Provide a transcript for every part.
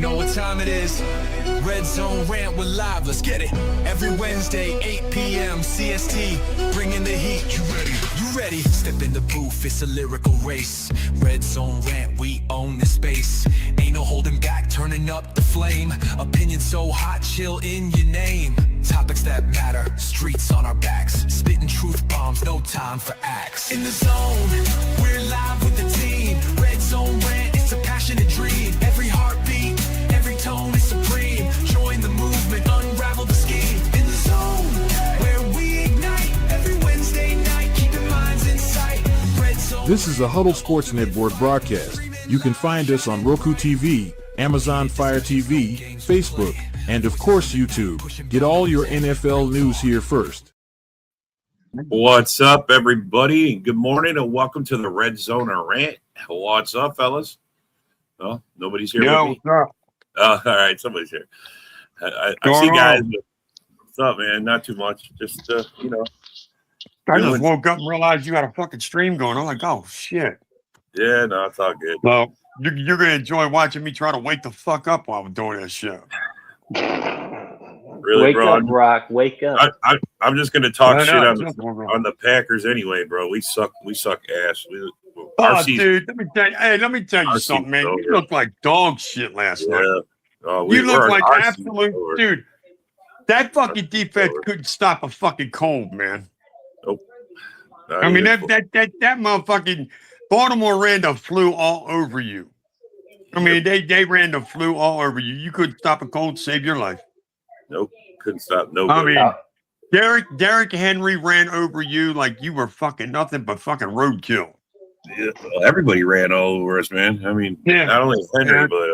You know what time it is? Red Zone Rant, we're live, let's get it. Every Wednesday, 8 p.m. CST, bringing the heat. You ready? You ready? Step in the booth, it's a lyrical race. Red Zone Rant, we own the space. Ain't no holding back, turning up the flame. Opinion so hot, chill in your name. Topics that matter, streets on our backs. Spitting truth bombs, no time for acts. In the zone, we're live with the team. Red Zone Rant, it's a passionate dream. Every heartbeat, every tone is supreme. Join the movement, unravel the scheme. In the zone, where we ignite. Every Wednesday night, keeping minds in sight. Red Zone. This is a Huddle Sports Network broadcast. You can find us on Roku TV, Amazon Fire TV, Facebook, and of course YouTube. Get all your NFL news here first. What's up, everybody? Good morning and welcome to the Red Zone Rant. What's up, fellas? Oh, nobody's here with me. What's up? All right, somebody's here. I see guys. What's up, man? Not too much. Just, I just woke up and realized you had a fucking stream going. I'm like, oh, shit. Yeah, no, it's all good. Well, you're going to enjoy watching me try to wake the fuck up while I'm doing this shit. Really, wake bro? up, Brock. Wake up. I'm just going to talk shit on the the Packers anyway, bro. We suck ass. Dude, let me tell you something, man. You look like dog shit last night. You look like absolute dude. That fucking defense couldn't stop a fucking cold, man. Nope. I mean that motherfucking Baltimore ran the flu all over you. I mean they ran the flu all over you. You couldn't stop a cold, save your life. Nope, couldn't stop nobody. I mean, Derrick Henry ran over you like you were fucking nothing but fucking roadkill. Yeah, well, everybody ran all over us, man. I mean, not only Henry, but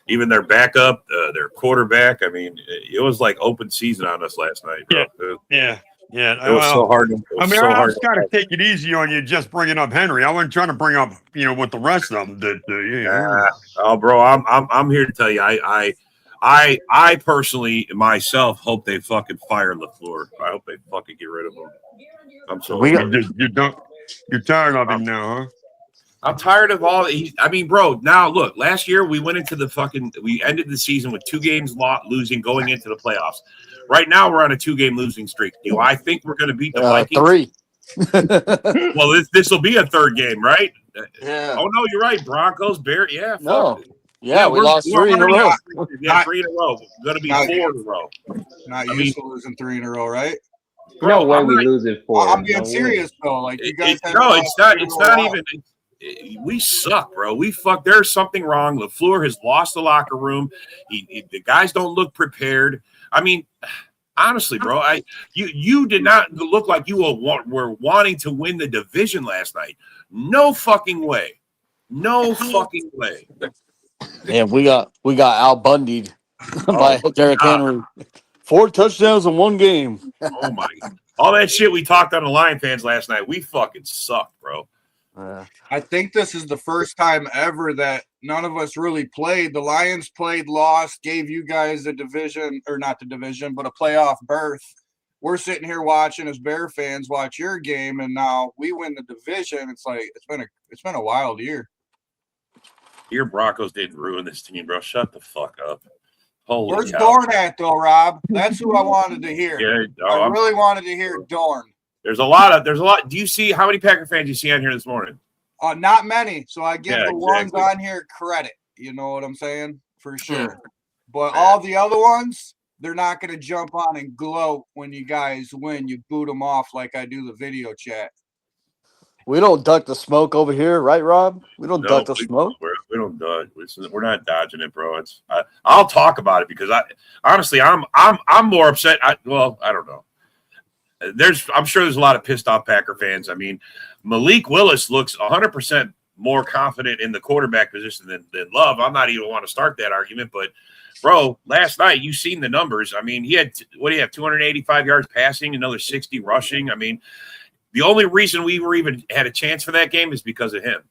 even their backup, their quarterback. I mean, it was like open season on us last night, bro. Yeah. It was so hard. I was trying to take it easy on you, just bringing up Henry. I wasn't trying to bring up, what the rest of them did. Oh, bro, I'm here to tell you, I personally myself hope they fucking fire LaFleur. I hope they fucking get rid of him. I'm so you're tired of him now, huh? I'm tired of all. I mean, bro. Now look, last year we went into we ended the season with 2 games losing going into the playoffs. Right now we're on a 2-game losing streak. Do I think we're going to beat the Vikings? 3. Well, this will be a 3rd game, right? Yeah. Oh no, you're right. Broncos, Bears. Yeah. No. Yeah, we lost 3 in a row. Yeah, 3 in a row. Going to be 4 in a row. Not used to losing 3 in a row, right? No way we lose it 4. I'm being serious though. Like you guys. It's not even. We suck, bro. We fuck. There's something wrong. LaFleur has lost the locker room. The guys don't look prepared. I mean, honestly, bro, you did not look like you were wanting to win the division last night. No fucking way. No fucking way. Yeah, we got Al Bundy'd by Derrick Henry. 4 touchdowns in 1 game. Oh my! All that shit we talked on the Lion fans last night. We fucking sucked, bro. I think this is the first time ever that none of us really played. The Lions played, lost, gave you guys a division, or not the division, but a playoff berth. We're sitting here watching as Bear fans watch your game, and now we win the division. It's like it's been a wild year. Your Broncos didn't ruin this team, bro. Shut the fuck up. Holy Where's cow. Dorn at though, Rob? That's who I wanted to hear. Yeah, I really wanted to hear Dorn. There's a lot. Do you see how many Packer fans you see on here this morning? Not many. So I give the ones exactly. on here credit. You know what I'm saying? For sure. But all the other ones, they're not going to jump on and gloat when you guys win. You boot them off like I do the video chat. We don't duck the smoke over here, right, Rob? We don't duck the smoke. We don't dodge. We're not dodging it, bro. I'll talk about it because honestly, I'm more upset. I don't know. I'm sure there's a lot of pissed off Packer fans. I mean, Malik Willis looks 100% more confident in the quarterback position than Love. I'm not even want to start that argument, but bro, last night you seen the numbers. I mean, he had 285 yards passing, another 60 rushing. I mean, the only reason we were even had a chance for that game is because of him.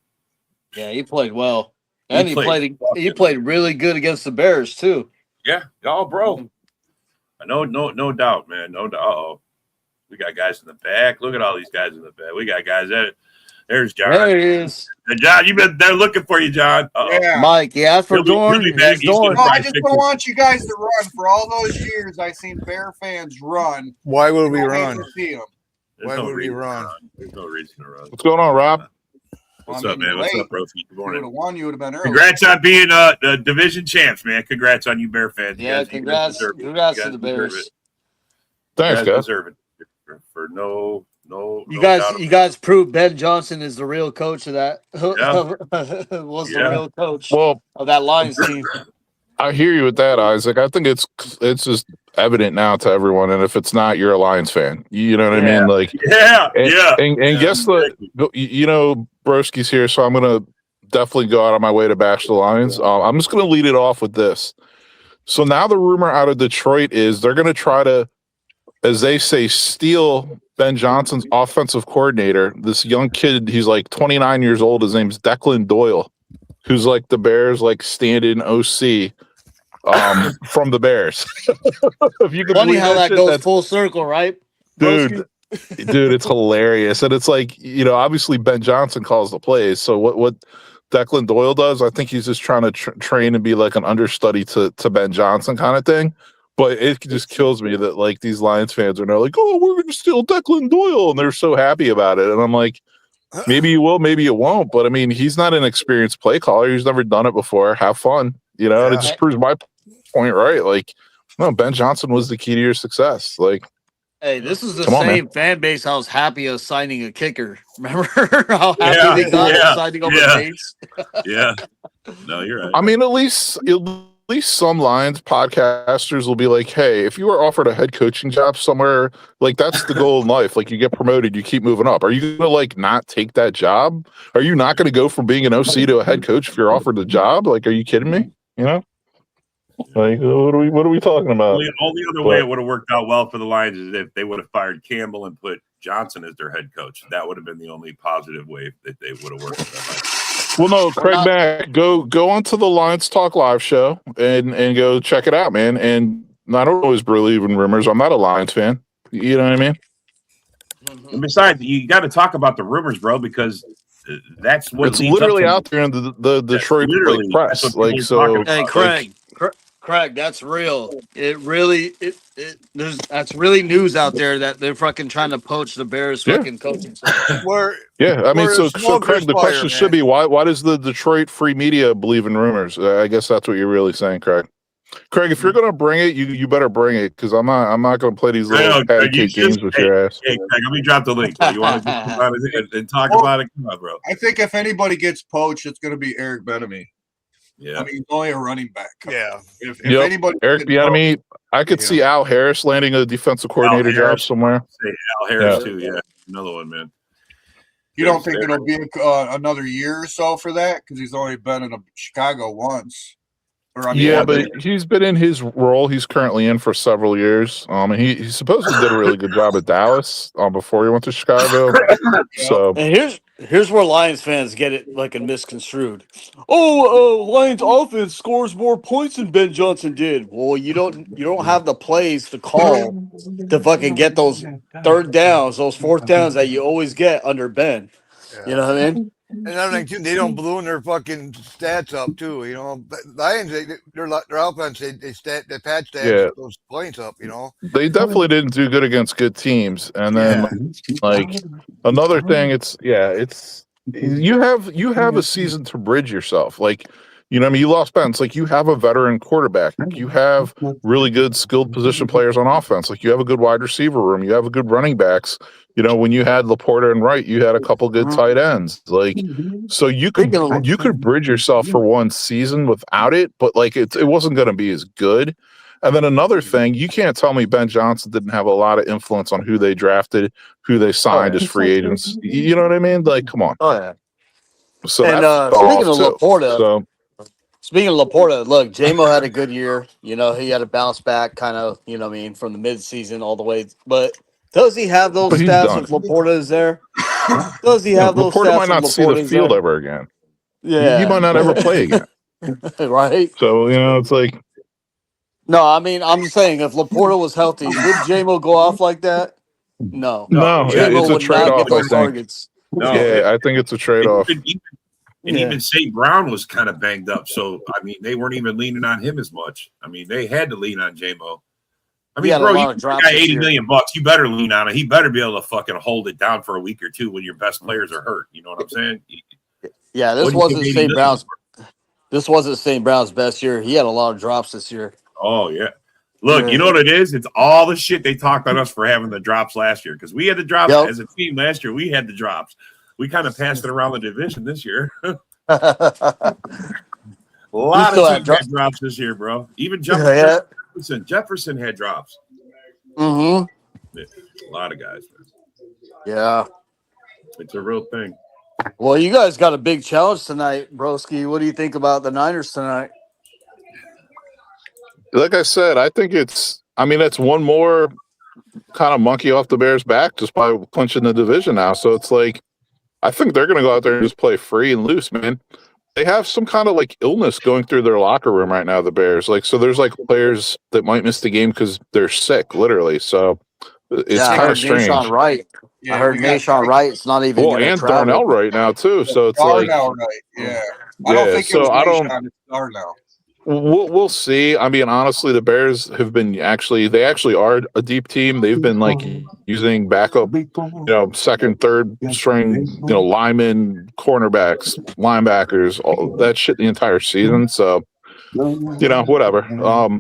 Yeah, he played well, and he played really good against the Bears too. Yeah, bro. No doubt, man. No doubt. We got guys in the back. Look at all these guys in the back. We got guys that There's John. There he is. John, they're looking for you, John. Yeah. Mike, you asked for Dorn. He'll be back. He's Dorn. No, I just don't want you guys to run. For all those years I seen Bear fans run. Why would we I hate run? to see 'em. Why would we run? There's no reason to run. What's going on, Rob? What's up, man? What's up, bro? Good You would have morning. won. You would have been early. Congrats on being the division champs, man. Congrats on you, Bear fans. You Yeah, guys congrats. deserve it. Congrats You to the guys deserve Bears. it. Thanks, You guys guys. deserve it for no. You no guys, doubt you guys proved Ben Johnson is the real coach of that. Yeah. Was Yeah. the real coach Well, of that Lions team. I hear you with that, Isaac. I think it's just evident now to everyone, and if it's not, you're a Lions fan. You know what I mean? Like, Yeah, and, yeah. and guess what? You know, Broski's here, so I'm gonna definitely go out of my way to bash the Lions. I'm just gonna lead it off with this. So now the rumor out of Detroit is they're gonna try to, as they say, steal Ben Johnson's offensive coordinator. This young kid, he's like 29 years old. His name's Declan Doyle, who's like the Bears like stand-in OC from the Bears. If you can Funny believe how that shit, goes that's- full circle, right? dude. Dude, it's hilarious, and it's like, you know, obviously Ben Johnson calls the plays. So what Declan Doyle does, I think he's just trying to train and be like an understudy to Ben Johnson kind of thing. But it just kills me that like these Lions fans are now like, oh, we're going to steal Declan Doyle, and they're so happy about it. And I'm like, maybe you will, maybe you won't. But I mean, he's not an experienced play caller. He's never done it before. Have fun, you know. And it just proves my point, right? Like, no, Ben Johnson was the key to your success. Like, Hey, this is the Come on, same fan base I was happy of signing a kicker. Remember how happy they got of signing over Bates? Yeah. No, you're right. I mean, at least some Lions podcasters will be like, hey, if you were offered a head coaching job somewhere, like that's the goal in life. Like you get promoted, you keep moving up. Are you gonna like not take that job? Are you not gonna go from being an OC to a head coach if you're offered the job? Like, are you kidding me? You know? Like, what are we talking about? Only other way it would have worked out well for the Lions is if they would have fired Campbell and put Johnson as their head coach. That would have been the only positive way that they would have worked. Well, no, Craig Mack, go onto the Lions Talk Live show and go check it out, man. And I don't always believe in rumors. I'm not a Lions fan. You know what I mean? And besides, you got to talk about the rumors, bro, because that's what it's literally out there in the Detroit press. Like, so, hey, Craig, that's real. It really, that's really news out there that they're fucking trying to poach the Bears fucking coaching staff. I mean, so Craig, the question should be why does the Detroit free media believe in rumors? I guess that's what you're really saying, Craig. Craig, if you're gonna bring it, you better bring it because I'm not gonna play these little pancake games with your ass. Hey, Craig, let me drop the link. You want to and talk about it? Come on, bro. I think if anybody gets poached, it's going to be Eric Bieniemy. Yeah, I mean, he's only a running back. Yeah. If anybody, Eric Bieniemy, I could see Al Harris landing a defensive coordinator job somewhere. Say Al Harris too. Yeah, another one, man. You don't think it'll be another year or so for that because he's only been in Chicago once. Or, I mean, but he's been in his role he's currently in for several years. And he supposedly did a really good job at Dallas before he went to Chicago. So and here's where Lions fans get it like misconstrued. Lions offense scores more points than Ben Johnson did. Well, you don't have the plays to call to fucking get those third downs, those fourth downs that you always get under Ben. Yeah. You know what I mean? And another thing too, they don't balloon their fucking stats up too. You know, Lions, their offense, they pad stats those points up. You know, they definitely didn't do good against good teams. And then like another thing, it's you have a season to bridge yourself. Like, you know, I mean, you lost Ben. It's like you have a veteran quarterback. Like you have really good skilled position players on offense. Like you have a good wide receiver room. You have a good running backs. You know, when you had Laporta and Wright, you had a couple good tight ends. Like, so you could bridge yourself for one season without it, but like it wasn't going to be as good. And then another thing, you can't tell me Ben Johnson didn't have a lot of influence on who they drafted, who they signed as free agents. You know what I mean? Like, come on. Oh yeah. So and speaking of Laporta, speaking of Laporta, look, J-Mo had a good year. You know, he had a bounce back kind of, you know what I mean, from the midseason all the way. But does he have those stats if Laporta is there? Does he have those Laporta stats? might not see the field ever again. Yeah. He might not ever play again. Right? So, you know, it's like. No, I mean, I'm saying if Laporta was healthy, would J-Mo go off like that? No. No, J-Mo it's a would trade-off, not get those I think. targets. No, Yeah, I think it's a trade-off. Even St. Brown was kind of banged up. So, I mean, they weren't even leaning on him as much. I mean, they had to lean on J-Mo. I mean, bro, you got $80 million. You better lean on it. He better be able to fucking hold it down for a week or two when your best players are hurt. You know what I'm saying? Yeah, this wasn't St. Brown's. This wasn't St. Brown's best year. He had a lot of drops this year. Oh yeah. Look, you know what it is? It's all the shit they talked on us for having the drops last year because we had the drops as a team last year. We had the drops. We kind of passed it around the division this year. A lot of teams had drops this year, bro. Even Jefferson had drops. Mm-hmm. Yeah, a lot of guys. Yeah. It's a real thing. Well, you guys got a big challenge tonight, broski. What do you think about the Niners tonight? Like I said, I think it's one more kind of monkey off the Bears' back just by clinching the division now. So it's like, I think they're going to go out there and just play free and loose, man. They have some kind of like illness going through their locker room right now, the Bears. Like, so there's like players that might miss the game because they're sick, literally. So it's kind of strange. Right. Yeah, I heard Nashon Wright's not even going to travel. Darnell right now too. So it's Darnell Wright. Yeah. I don't think it was Nashon. It's Darnell. We'll see. I mean, honestly, the Bears have been they actually are a deep team. They've been like using backup, second, third string, linemen, cornerbacks, linebackers, all that shit the entire season. So, whatever.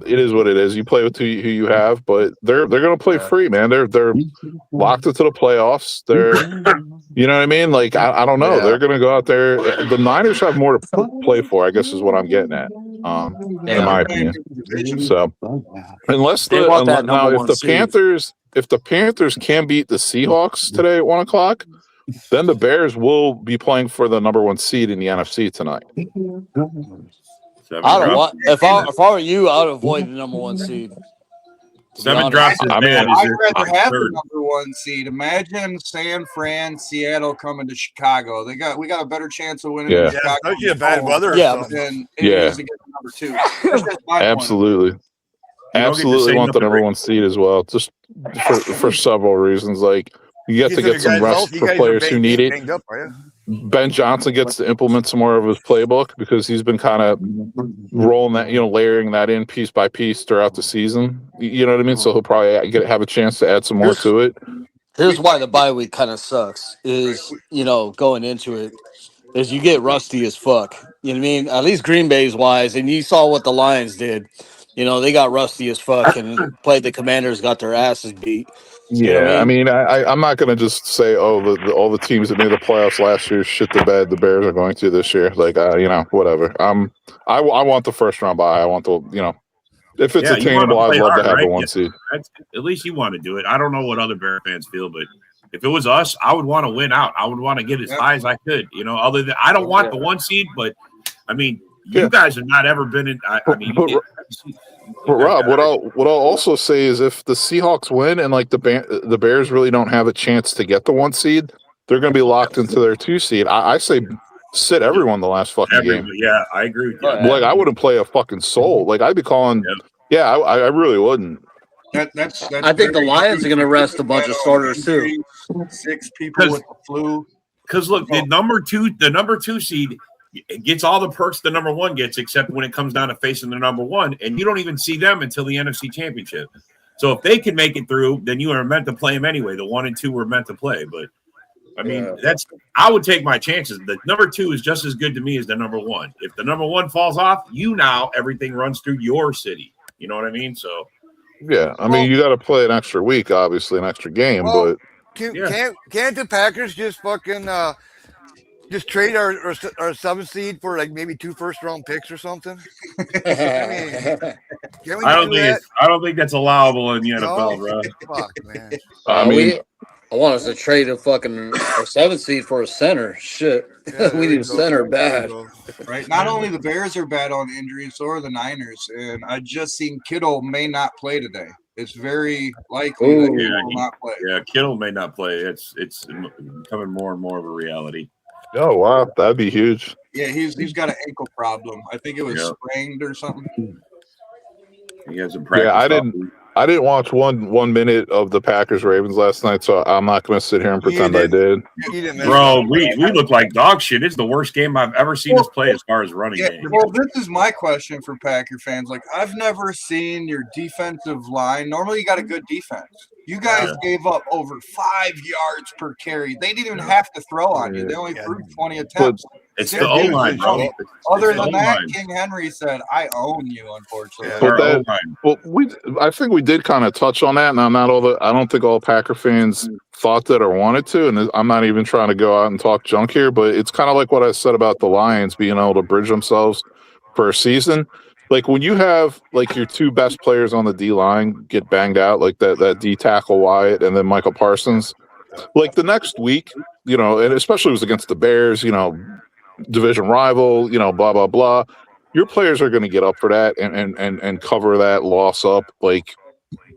It is what it is. You play with who you have, but they're going to play free, man. They're locked into the playoffs. They're, you know what I mean? Like, I don't know. They're going to go out there. The Niners have more to play for, I guess is what I'm getting at. In my opinion. So unless if the Panthers can beat the Seahawks today at 1:00, then the Bears will be playing for the number 1 seed in the NFC tonight. I don't want if I were you, I would avoid the number 1 seed. 7 drops. I'd rather have the number 1 seed. Imagine San Fran, Seattle coming to Chicago. We got a better chance of winning. Yeah, especially a bad weather. Than it is to get the number 2. Absolutely. Absolutely want the number 1 seed as well, just for several reasons. Like, you get to get some rest for players who need it. Ben Johnson gets to implement some more of his playbook because he's been kind of rolling that, layering that in piece by piece throughout the season. You know what I mean? So he'll probably have a chance to add some more to it. Here's why the bye week kind of sucks is, going into it, is you get rusty as fuck. You know what I mean? At least Green Bay's wise, and you saw what the Lions did. They got rusty as fuck and played the Commanders, got their asses beat. Yeah, I mean, I'm not going to just say, all the teams that made the playoffs last year shit the bed the Bears are going to this year. Like, whatever. I want the first round bye. I want if it's attainable, I'd love to have the 1 seed. At least you want to do it. I don't know what other Bear fans feel, but if it was us, I would want to win out. I would want to get as high as I could. Other than I don't want the 1 seed, but I mean, you guys have not ever been in. But Rob, what I'll also say is if the Seahawks win and like the Bears really don't have a chance to get the 1 seed, they're going to be locked into their 2 seed. I say sit everyone the last fucking game. Yeah, I agree with you. Like, I wouldn't play a fucking soul. Like, I'd be calling. Yeah, I really wouldn't. That's I think the Lions are going to rest a bunch of starters too. 6 people with the flu. Because look, the number two seed gets all the perks the number 1 gets, except when it comes down to facing the number 1, and you don't even see them until the NFC Championship. So if they can make it through, then you are meant to play them anyway. The 1 and 2 were meant to play, but I mean, I would take my chances. The number 2 is just as good to me as the number 1. If the number 1 falls off, everything runs through your city. You know what I mean? So yeah, I mean, you got to play an extra week, obviously, an extra game, but can't the Packers just fucking just trade our 7th seed for like maybe 2 first-round picks or something? I don't think that's allowable in the NFL, bro. Fuck, man. I want us to trade a fucking 7th seed for a center. Shit, we need a center bad. Right. Not only the Bears are bad on injuries, so are the Niners. And I just seen Kittle may not play today. It's very likely that he will not play. Yeah, Kittle may not play. It's becoming more and more of a reality. Oh wow, that'd be huge. Yeah, he's got an ankle problem. I think it was sprained or something. He has a practice. Yeah, I didn't watch one minute of the Packers Ravens last night, so I'm not going to sit here and pretend I did. You didn't miss Bro, nothing. we look like dog shit. It's the worst game I've ever seen us play as far as running Yeah, game. well, this is my question for Packer fans. Like, I've never seen your defensive line. Normally, you got a good defense. You guys gave up over 5 yards per carry. They didn't even have to throw on you. They only threw 20 attempts. It's the O line, bro. Other than that, King Henry said, "I own you." Unfortunately, I think we did kind of touch on that, and I don't think all Packer fans thought that or wanted to, and I'm not even trying to go out and talk junk here, but it's kind of like what I said about the Lions being able to bridge themselves for a season. Like when you have like your two best players on the D line get banged out, like that D tackle Wyatt and then Michael Parsons, like the next week, and especially it was against the Bears, division rival, blah blah blah. Your players are going to get up for that and cover that loss up, like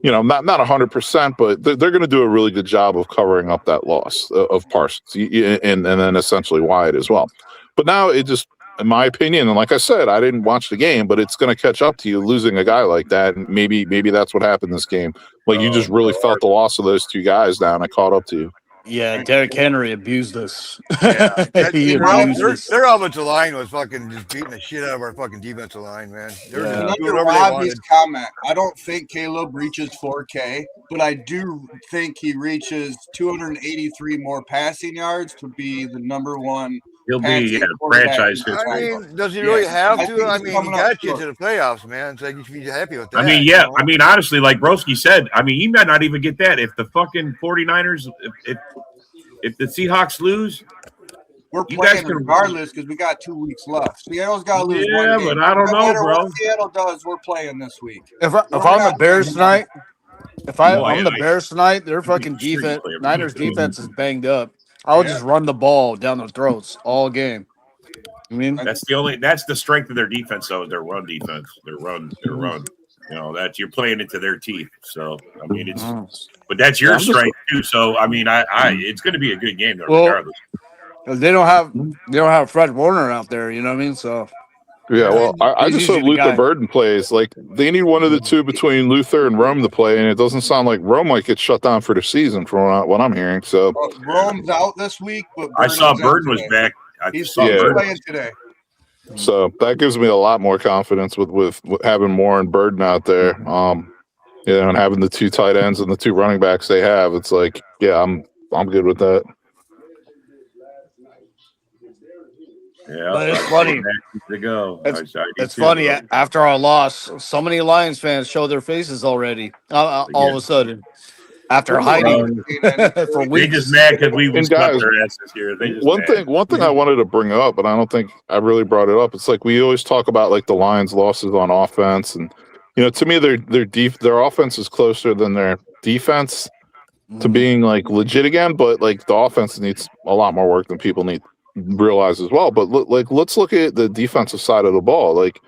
not 100%, but they're going to do a really good job of covering up that loss of Parsons and then essentially Wyatt as well. But now it just, in my opinion, and like I said, I didn't watch the game, but it's going to catch up to you losing a guy like that, and maybe that's what happened this game. Like you just really felt the loss of those two guys down. I caught up to you. Yeah, Derrick Henry abused us. Yeah, He abused us. their offensive line was fucking just beating the shit out of our fucking defensive line, man. They were just Under doing whatever they Robbie's wanted. comment, I don't think Caleb reaches 4K, but I do think he reaches 283 more passing yards to be the number one. He'll be franchise. I mean, does he really have to? I mean, he coming got up you short. to the playoffs, man. So you should be happy with that. I mean, yeah. I mean, honestly, like Broski said, I mean, he might not even get that if the fucking 49ers, if the Seahawks lose. We're playing regardless because we got 2 weeks left. Seattle's got to lose one game. Yeah, but I don't know, bro. What Seattle does, we're playing this week. If I'm the Bears tonight, I'm the I- Bears tonight, their fucking defense, Niners defense is banged up. I would just run the ball down their throats all game. I mean, that's the strength of their defense, though, is their run defense. Their run. That you're playing into their teeth. So I mean, but that's your strength too. So I mean, it's going to be a good game, though, regardless. They don't have Fred Warner out there. You know what I mean? So yeah, well, I just hope Luther Burden plays. Like they need one of the two between Luther and Rome to play, and it doesn't sound like Rome might get shut down for the season, from what I'm hearing. So Rome's out this week, but I saw Burden was back. He's playing today. So that gives me a lot more confidence with having Moore and Burden out there. And having the two tight ends and the two running backs they have, it's like, yeah, I'm good with that. Yeah, but it's funny. To go. It's funny. After our loss, so many Lions fans show their faces already. All of a sudden, after hiding for weeks, they just mad because we swept their asses here. One thing I wanted to bring up, and I don't think I really brought it up. It's like we always talk about like the Lions' losses on offense, and to me, their offense is closer than their defense to being like legit again. But like the offense needs a lot more work than people realize as well. But let's look at the defensive side of the ball. Like,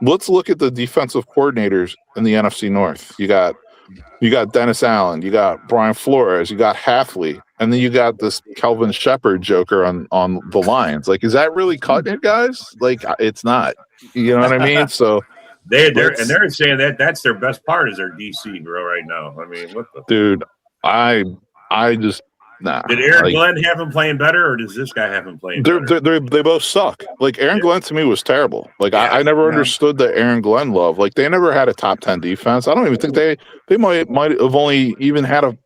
let's look at the defensive coordinators in the NFC North. You got Dennis Allen, you got Brian Flores, you got Halfley, and then you got this Kelvin Shepard joker on the Lions. Like, is that really cutting it, guys? Like, it's not. You know what I mean? So they're saying that's their best part is their DC, bro, right now. I mean, what the dude? I just. Nah, did Aaron Glenn have him playing better, or does this guy have him playing better? They both suck. Like Aaron Glenn to me was terrible. Like I never understood the Aaron Glenn love. Like they never had a top 10 defense. I don't even think they might have only even had I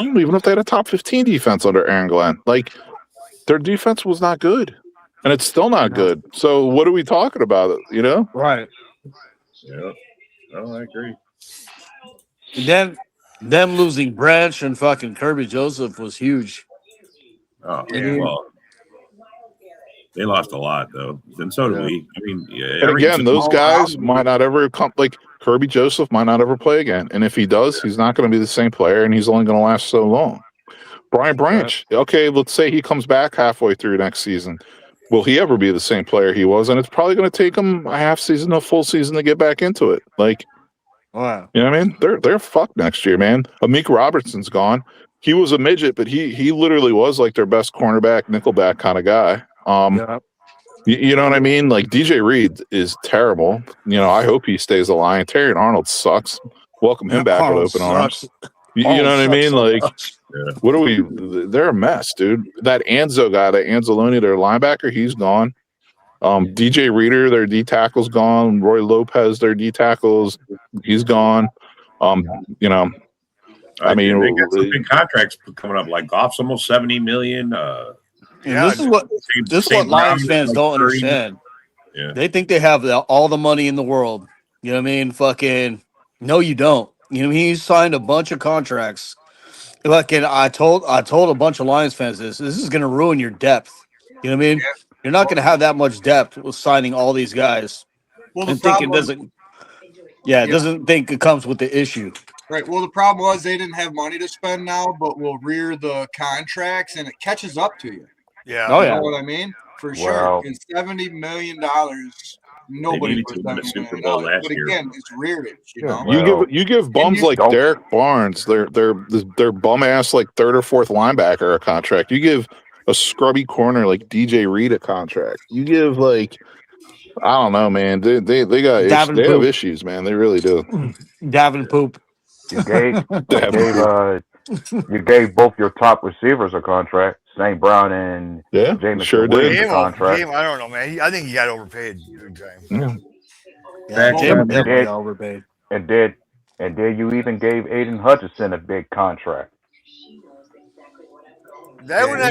don't even know if they had a top 15 defense under Aaron Glenn. Like their defense was not good, and it's still not good. So what are we talking about? Right? Yeah, I agree. Then. Them losing Branch and fucking Kirby Joseph was huge. Oh, well, they lost a lot though, and so did we. I mean, and again, those guys might not ever come. Like Kirby Joseph might not ever play again, and if he does, he's not going to be the same player, and he's only going to last so long. Brian Branch, okay, let's say he comes back halfway through next season. Will he ever be the same player he was? And it's probably going to take him a half season, a full season to get back into it. Like. Wow. You know what I mean? They're fucked next year, man. Amik Robertson's gone. He was a midget, but he literally was like their best cornerback, nickelback kind of guy. You know what I mean? Like DJ Reed is terrible. I hope he stays alive. Terry Arnold sucks. welcome him back with Arnold open arms. sucks. You Arnold know what I sucks mean? so Like, much. what are we? They're a mess, dude. That Anzo guy, that Anzalone, their linebacker, he's gone. DJ Reader, their D tackle's gone. Roy Lopez, their D tackles, he's gone. You know, I mean, they got some big contracts coming up. Like Goff's almost 70 million. And this is what Lions fans don't understand. Yeah. They think they have all the money in the world. You know what I mean? Fucking no, you don't. You know, he signed a bunch of contracts. Fucking, I told a bunch of Lions fans this. This is going to ruin your depth. You know what I mean? You're not going to have that much depth with signing all these guys. Well, and think it doesn't. Yeah, it doesn't think it comes with the issue. Right. Well, the problem was they didn't have money to spend now, but we'll rear the contracts and it catches up to you. Yeah. Oh, You yeah. know what I mean? For Wow. sure. And $70 million, nobody needed put to win the $70 Super million. Bowl last But year. again, it's reared, you know? you give bums like Derek Barnes, their bum ass like third or fourth linebacker a contract. You give a scrubby corner like DJ Reed a contract. You give like, I don't know, man. They got they have issues, man. They really do. Davin Poop. You gave both your top receivers a contract, St. Brown and Jameson sure Williams did. a contract. I don't know, man. I think he got overpaid big time. Yeah, Jim definitely overpaid. And did you even gave Aiden Hutchinson a big contract? That one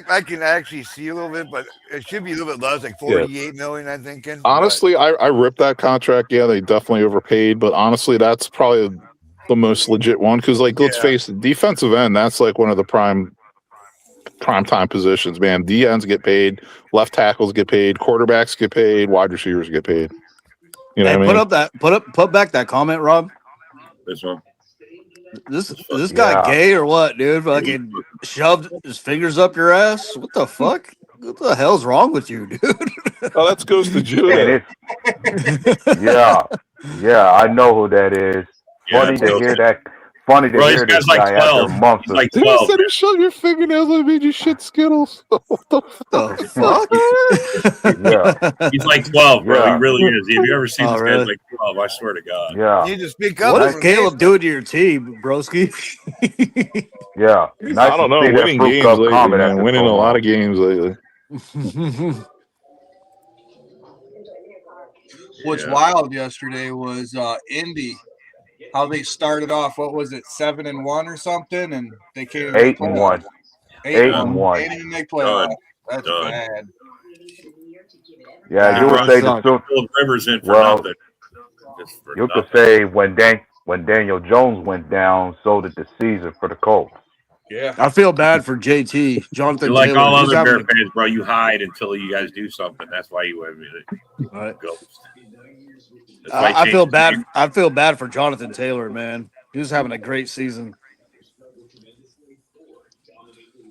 I can actually see a little bit, but it should be a little bit less, like 48 million, I'm thinking. Honestly, I ripped that contract. Yeah, they definitely overpaid, but honestly, that's probably the most legit one because, like, let's face it, defensive end, that's like one of the prime time positions, man. D ends get paid, left tackles get paid, quarterbacks get paid, wide receivers get paid. You know what I mean? Put back that comment, Rob. This one. This guy gay or what, dude? Fucking shoved his fingers up your ass. What the fuck? What the hell's wrong with you, dude? Oh, that goes to Judah. Yeah, I know who that is. Funny to hear that. Funny to hear this guy after months of. He said he shoved your fingernails and made you shit Skittles. What the fuck? Yeah. He's like 12, bro. He really is. Have you ever seen this guy's like 12? I swear to God. Yeah. You need to speak up. What is Caleb doing to your team, broski? Yeah. Nice I don't know. Winning games lately, man. Winning a lot of games lately. What's wild yesterday was Indy. How they started off, what was it, 7-1 or something, and they came 8-1. 8-1. They didn't even make playoffs. That's bad. Yeah, you would say the Rivers in for nothing. You could say when Daniel Jones went down, so did the season for the Colts. Yeah, I feel bad for JT, Jonathan. You're like Taylor. all other Bear fans, bro. You hide until you guys do something. That's why you win. Right. Ghost. I feel bad. I feel bad for Jonathan Taylor, man. He was having a great season.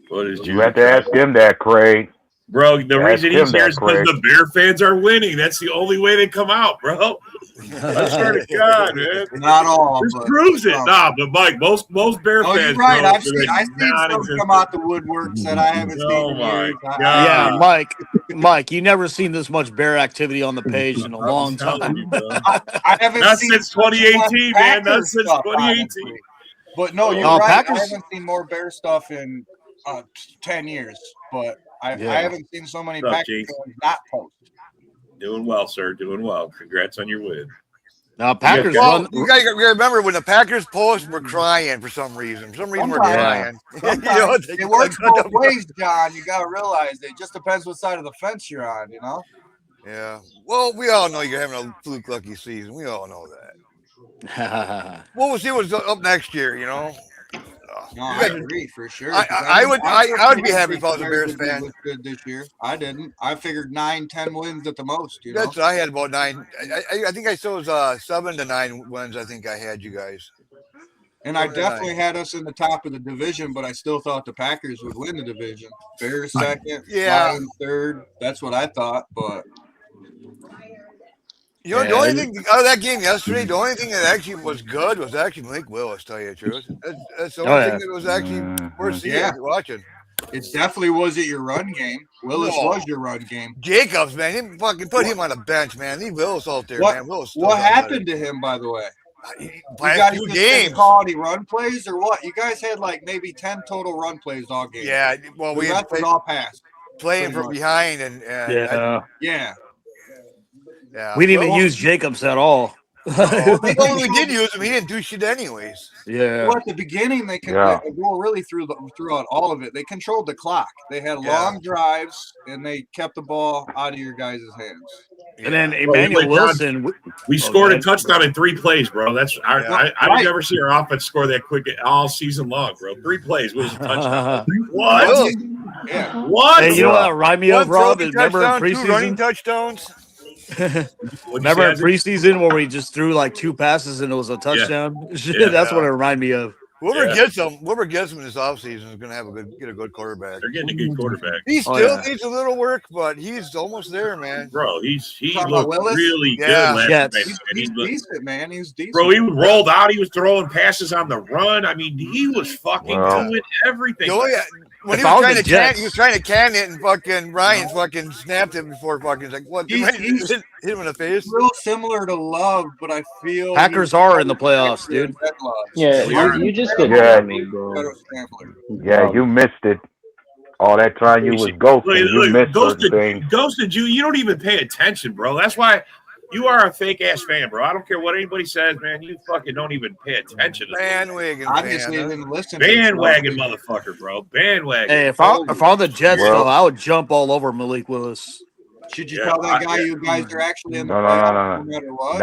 What is you have to ask him that, Craig. Bro, the reason he's here is because the Bear fans are winning. That's the only way they come out, bro. I swear to God, man. Not all. This proves it. Nah, but Mike, most Bear fans. You're right. Bro, I've seen some come out the woodworks that I haven't seen in years. Yeah, Mike, you never seen this much Bear activity on the page in a long time. I haven't Not seen since 2018, man. Not since 2018. But no, you're right. I haven't seen more Bear stuff in 10 years. But I haven't seen so many Packers fans not post. Doing well, sir. Doing well. Congrats on your win. Now Packers. You gotta remember when the Packers post, we're crying for some reason. For some reason, we're crying. It works both ways, John. You gotta realize it just depends what side of the fence you're on. You know. Yeah. Well, we all know you're having a fluke lucky season. We all know that. We'll see what's up next year. You know. No, I agree for sure. I would be happy if I was a Bears fan. Good this year. I didn't. I figured 9-10 wins at the most. You know? That's what I had about 9. I think I still was 7 to 9 wins. I think I had you guys. And I definitely had us in the top of the division, but I still thought the Packers would win the division. Bears second, Lions third. That's what I thought, but. You know, the only thing out of that game yesterday, the only thing that actually was good was actually Malik Willis, tell you the truth. That's the only thing that was actually worth seeing watching. It definitely wasn't your run game. Willis was your run game. Jacobs, man, he fucking put him on the bench, man. Leave Willis out there, man. Willis what happened to him, by the way? You Last guys few just didn't games. call any run plays or what? You guys had like maybe 10 total run plays all game. Yeah, well, The we rest was all passed. playing pretty from much. behind, and Yeah. Yeah. We didn't even Well, use Jacobs at all. even when we did use him, he didn't do shit anyways. Yeah. Well, at the beginning, they well, really throughout all of it, they controlled the clock. They had long drives, and they kept the ball out of your guys' hands. And then Emmanuel Wilson. We scored a touchdown in 3 plays, bro. That's I never see our offense score that quick all season long, bro. 3 plays was a touchdown. What? Yeah. What? Hey, you know what remind me of, Rob? Remember in touchdown, 2 running preseason? touchdowns. Remember in preseason where we just threw like 2 passes and it was a touchdown? Yeah. That's what it reminded me of. Whoever gets him in this offseason is going to get a good quarterback. They're getting a good quarterback. He still needs a little work, but he's almost there, man. Bro, he talking looked about Willis? really good last night. He's decent, man. He's decent. Bro, he rolled out. He was throwing passes on the run. I mean, he was fucking doing everything. Oh, yeah. When he was trying to can it, and fucking Ryan fucking snapped him before fucking like what? Hit him in the face. Real similar to Love, but I feel Packers are in the playoffs, dude. Yeah, you just get me, bro. Yeah, you missed it. All that time you was ghosting, you missed certain things. Ghosted you. You don't even pay attention, bro. That's why you are a fake ass fan, bro. I don't care what anybody says, man. You fucking don't even pay attention. Bandwagon, obviously didn't listen. Bandwagon, motherfucker, bro. Bandwagon. Hey, if I'm the Jets, though, I would jump all over Malik Willis. Should you tell that guy you guys are actually in the playoffs no matter what?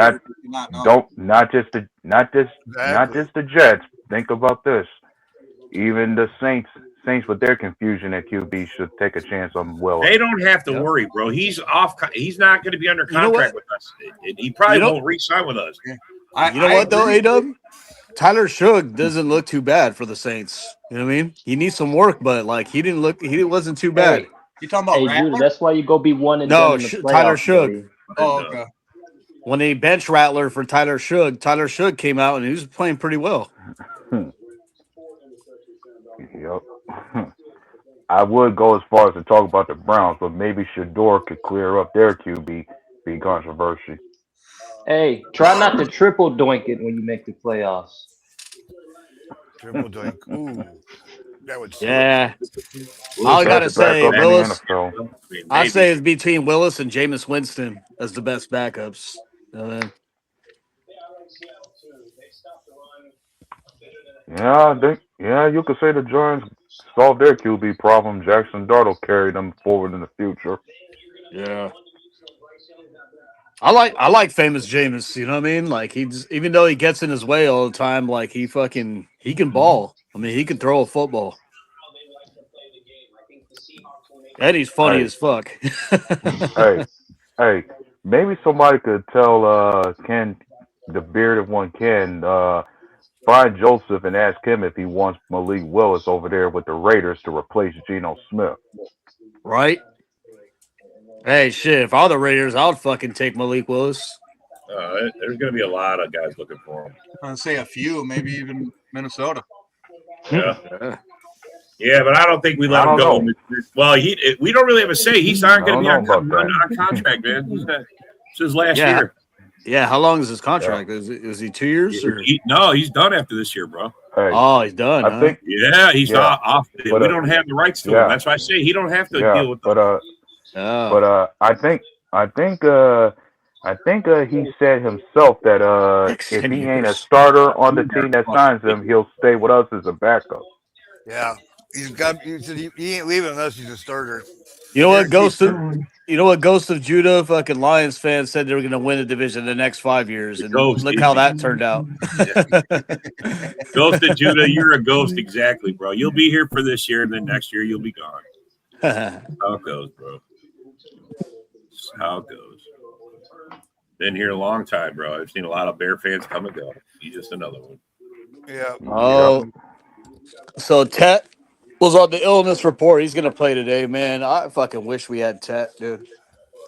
Not just the Jets. Think about this. Even the Saints with their confusion at QB should take a chance on Willis. They don't have to worry, bro. He's off. He's not going to be under contract with us. He probably won't re-sign with us. You know what, though, A-Dub? Tyler Shug doesn't look too bad for the Saints. You know what I mean? He needs some work, but like he wasn't too bad. You talking about Rattler? Dude, that's why you go be 1 and no, done in the playoffs, Tyler Shug. buddy. Oh, okay. When they bench Rattler for Tyler Shug came out and he was playing pretty well. Yep. I would go as far as to talk about the Browns, but maybe Shador could clear up their QB being controversy. Hey, try not to triple doink it when you make the playoffs. Triple doink. Ooh. That would suck. Yeah. All I gotta say, Willis. I Maybe. say it's between Willis and Jameis Winston as the best backups. Yeah, you could say the Giants solved their QB problem. Jackson Dart will carry them forward in the future. Yeah. I like famous Jameis, you know what I mean? Like even though he gets in his way all the time, like he can ball. I mean, he can throw a football. And he's funny as fuck. hey, maybe somebody could tell Ken, the bearded one, Ken, find Joseph and ask him if he wants Malik Willis over there with the Raiders to replace Geno Smith. Right? Hey, shit, if I were the Raiders, I would fucking take Malik Willis. There's going to be a lot of guys looking for him. I'm going to say a few, maybe even Minnesota. Yeah. Yeah, but I don't think we let him go. Well, we don't really have a say. He's not going to be on contract, man. It's his last year. Yeah, how long is his contract? Is he 2 years? No, he's done after this year, bro. Hey, he's done. I think. Yeah, he's off. We don't have the rights to him. That's why I say he don't have to deal with. I think he said himself that if he ain't a starter on the team that signs him, he'll stay with us as a backup. Yeah, he ain't leaving unless he's a starter. You know what, Ghost of Judah, fucking Lions fans said they were going to win the division the next 5 years, and look how that turned out. Ghost of Judah, you're a ghost, exactly, bro. You'll be here for this year, and then next year you'll be gone. How it goes, bro. That's how it goes. Been here a long time, bro. I've seen a lot of Bear fans come and go. He's just another one. Yeah. Oh, so Tet was on the illness report. He's gonna play today, man. I fucking wish we had Tet, dude.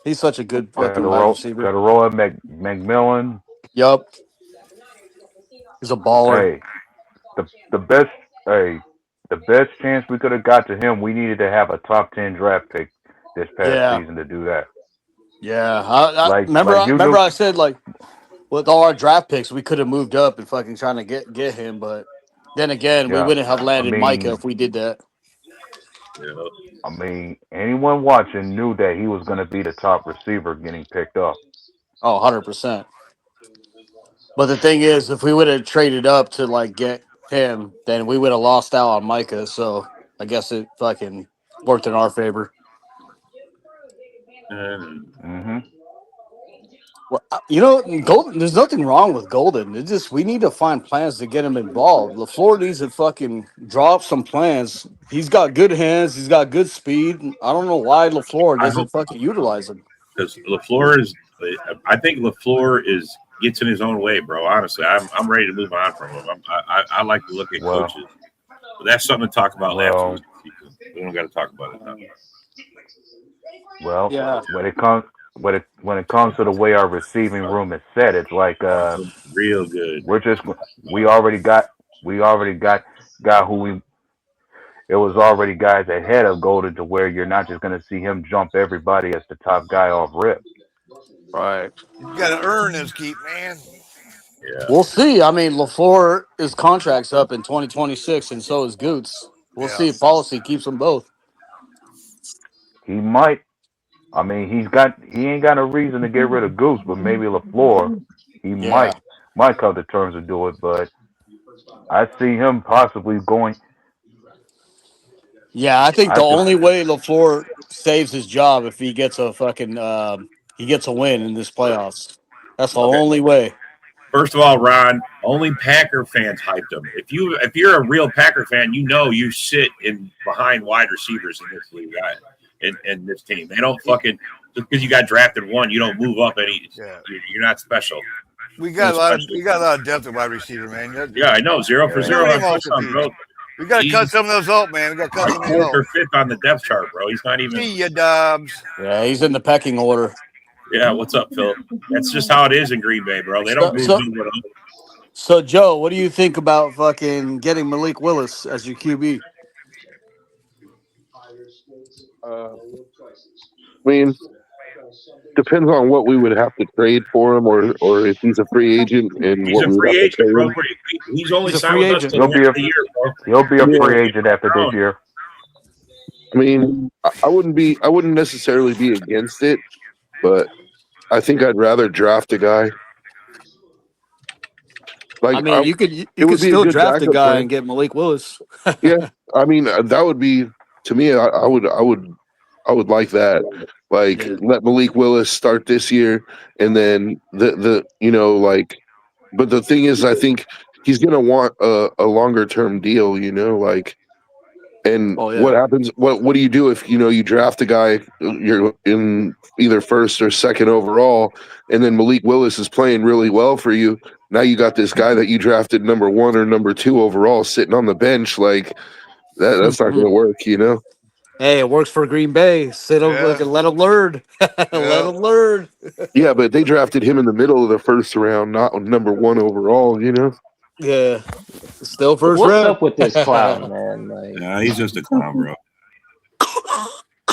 He's such a good fucking wide receiver. Got to roll at McMillan. Yup. He's a baller. Hey, the best chance we could have got to him, we needed to have a top 10 draft pick this past season to do that. Yeah. I remember I said, like, with all our draft picks, we could have moved up and fucking trying to get him, but then again, we Yeah. wouldn't have I landed Micah mean, if we did that. anyone watching knew that he was going to be the top receiver getting picked up. Oh, 100%. But the thing is, if we would have traded up to like get him, then we would have lost out on Micah. So I guess it fucking worked in our favor. Mm-hmm. Well, you know, Golden. There's nothing wrong with Golden. It's just we need to find plans to get him involved. LaFleur needs to fucking draw up some plans. He's got good hands. He's got good speed. I don't know why LaFleur I doesn't hope fucking utilize him. because LaFleur is. I think LaFleur gets in his own way, bro. Honestly, I'm ready to move on from him. I like to look at coaches, but that's something to talk about after. We don't got to talk about it now. Well, Yeah. when it comes to the way our receiving room is set, it's like real good. We already got who we. It was already guys ahead of Golden to where you're not just going to see him jump everybody as the top guy off rip. Right. You got to earn his keep, man. Yeah. We'll see. I mean, LaFleur, his contract's up in 2026, and so is Goots. We'll see if policy keeps them both. He might. I mean, he ain't got no reason to get rid of Goose, but maybe LaFleur, he might come to terms to do it. But I see him possibly going. Yeah, I think the only way LaFleur saves his job if he gets a fucking he gets a win in this playoffs. That's the only way. First of all, Ron, only Packer fans hyped him. If you're a real Packer fan, you know you sit in behind wide receivers in this league, in this team. They don't fucking just because you got drafted one, you don't move up any. Yeah. You're not special. We got a lot of depth at wide receiver, man. Yeah, I know. 0 for 0 on touchdown, bro. We got to cut some of those out, man. We got to cut some of those out. 4th or 5th on the depth chart, bro. He's not even. See ya, Dobbs. Yeah, he's in the pecking order. Yeah, what's up, Phil? That's just how it is in Green Bay, bro. They don't move. So, Joe, what do you think about fucking getting Malik Willis as your QB? I mean, depends on what we would have to trade for him, or if he's a free agent and he's what we would have to trade bro. him. He's only signed with us till the end of the year, bro. He'll be a free agent after this year. I mean, I wouldn't necessarily be against it, but I think I'd rather draft a guy. Like, I mean, you could still draft a guy and get Malik Willis. Yeah, I mean that would be, to me. I would like that. Like, let Malik Willis start this year, and then the But the thing is, I think he's gonna want a longer term deal. And what happens? What do you do if you draft a guy, you're in either 1st or 2nd overall, and then Malik Willis is playing really well for you? Now you got this guy that you drafted number 1 or number 2 overall sitting on the bench. Like that's not going to work, Hey, it works for Green Bay. Sit over and let them learn. Let them learn. Yeah, but they drafted him in the middle of the 1st round, not number 1 overall. Yeah, still first What's round. up with this clown, man? Like, nah, he's just a clown, bro.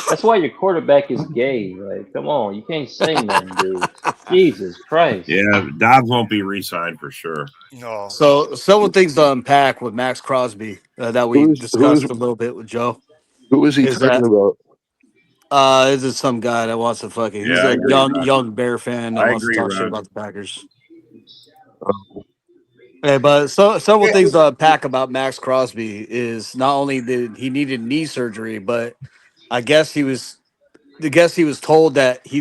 That's why your quarterback is gay. Like, come on, you can't sing that, dude. Jesus Christ. Yeah, Dobbs won't be re-signed for sure. No. So, several things to unpack with Max Crosby that we discussed a little bit with Joe. Who is he talking about? Is it some guy that wants to fucking? He's a young Bear fan that wants to talk shit about the Packers. Hey, but several things to unpack about Max Crosby is not only did he needed knee surgery, but I guess he was told that he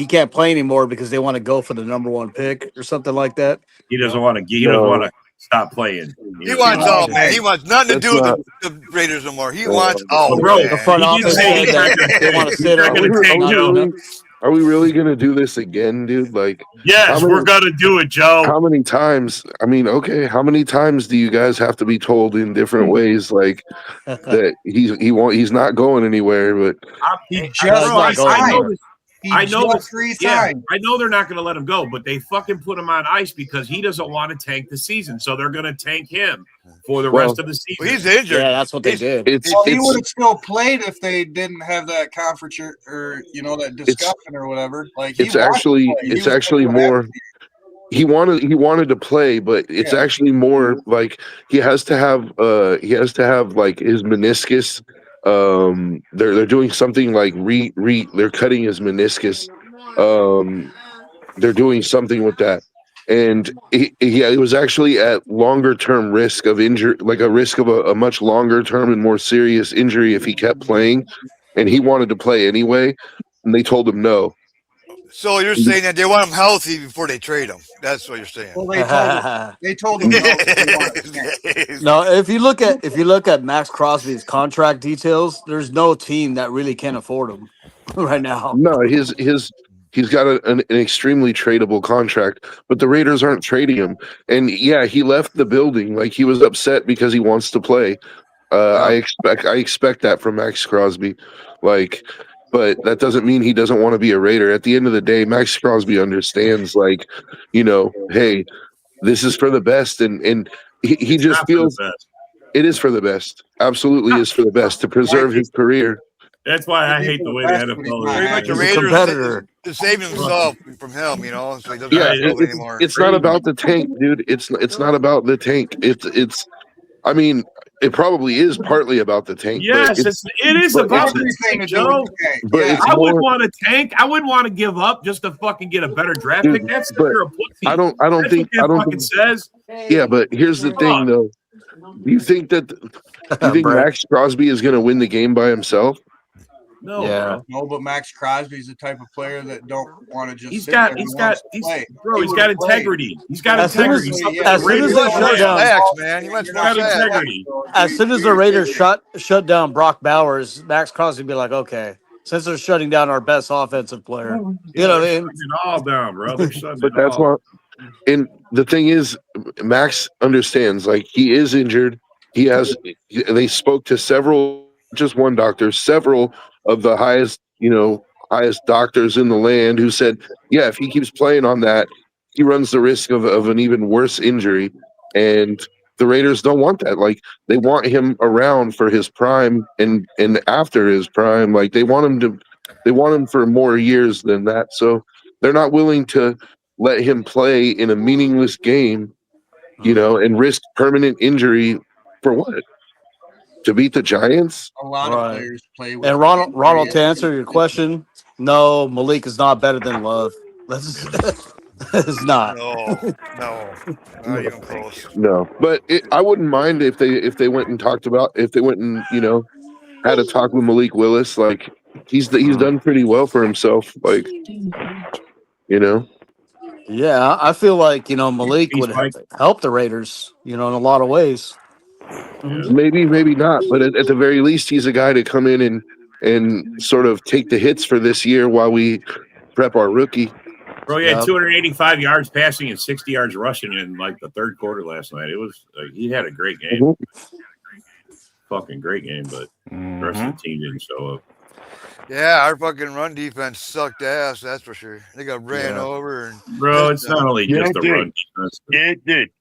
can't play anymore because they want to go for the number 1 pick or something like that. He doesn't want to. He doesn't want to stop playing. He wants out, man. He wants nothing to do with the Raiders no more. He wants out, bro. man. The front office said that they want to sit on. Are we really gonna do this again, dude? Like, yes, we're gonna do it, Joe. How many times? I mean, okay, how many times do you guys have to be told in different ways, like that he's not going anywhere? But I know they're not going to let him go, but they fucking put him on ice because he doesn't want to tank the season, so they're going to tank him for the rest of the season. Well, he's injured. Yeah, that's what they did. He would have still played if they didn't have that conference or that discussion or whatever. Like, it's actually more. he wanted to play, but it's actually more like he has to have like his meniscus. They're doing something like they're cutting his meniscus. They're doing something with that, and it was actually at longer term risk of injury, like a risk of a much longer term and more serious injury if he kept playing, and he wanted to play anyway, and they told him no. So you're saying that they want him healthy before they trade him? That's what you're saying. Well, they told him no. They wanted him. No, if you look at Max Crosby's contract details, there's no team that really can afford him right now. No, he's got an extremely tradable contract, but the Raiders aren't trading him. And yeah, he left the building like he was upset because he wants to play. I expect that from Max Crosby, like, but that doesn't mean he doesn't want to be a Raider. At the end of the day, Max Crosby understands, like, hey, this is for the best, and he just feels it is for the best. Absolutely, is for the best to preserve his career. That's why I hate the way the NFL is. Pretty much the He's a Raiders competitor. to save himself from him, so he doesn't Yeah, have to play anymore. it's not about the tank, dude. It's not about the tank. It's. I mean, it probably is partly about the tank. Yes, it is about the tank, Joe. But I wouldn't want to tank. I wouldn't want to give up just to fucking get a better draft pick. That's you're a pussy. I don't think says. Yeah, but here's the thing, though. You think Max Crosby is going to win the game by himself? No, yeah. No, but Max Crosby's the type of player that don't want to just. He's got integrity. He's got integrity. As soon as they shut down, as soon as the Raiders shut down Brock Bowers, Max Crosby would be like, okay, since they're shutting down our best offensive player, you know what I mean? All down, bro. But that's why. And the thing is, Max understands. Like, he is injured. They spoke to several, just one doctor, several of the highest doctors in the land who said, yeah, if he keeps playing on that, he runs the risk of an even worse injury. And the Raiders don't want that. Like, they want him around for his prime and after his prime. Like, they want him for more years than that. So they're not willing to let him play in a meaningless game, and risk permanent injury for what? To beat the Giants? A lot of players play with. And Ronald, to answer your question, no, Malik is not better than Love. It's not. No, not even close. No, but I wouldn't mind if they went and had a talk with Malik Willis. Like, he's done pretty well for himself. Like, Yeah, I feel like Malik would help the Raiders, in a lot of ways. Maybe not, but at the very least, he's a guy to come in and sort of take the hits for this year while we prep our rookie. Bro, he had 285 yards passing and 60 yards rushing in like the third quarter last night. It was he had a great game, fucking great game, but the rest of the team didn't show up. Yeah, our fucking run defense sucked ass. That's for sure. They got ran over. Bro, it's not only just the run defense. Yeah, it did.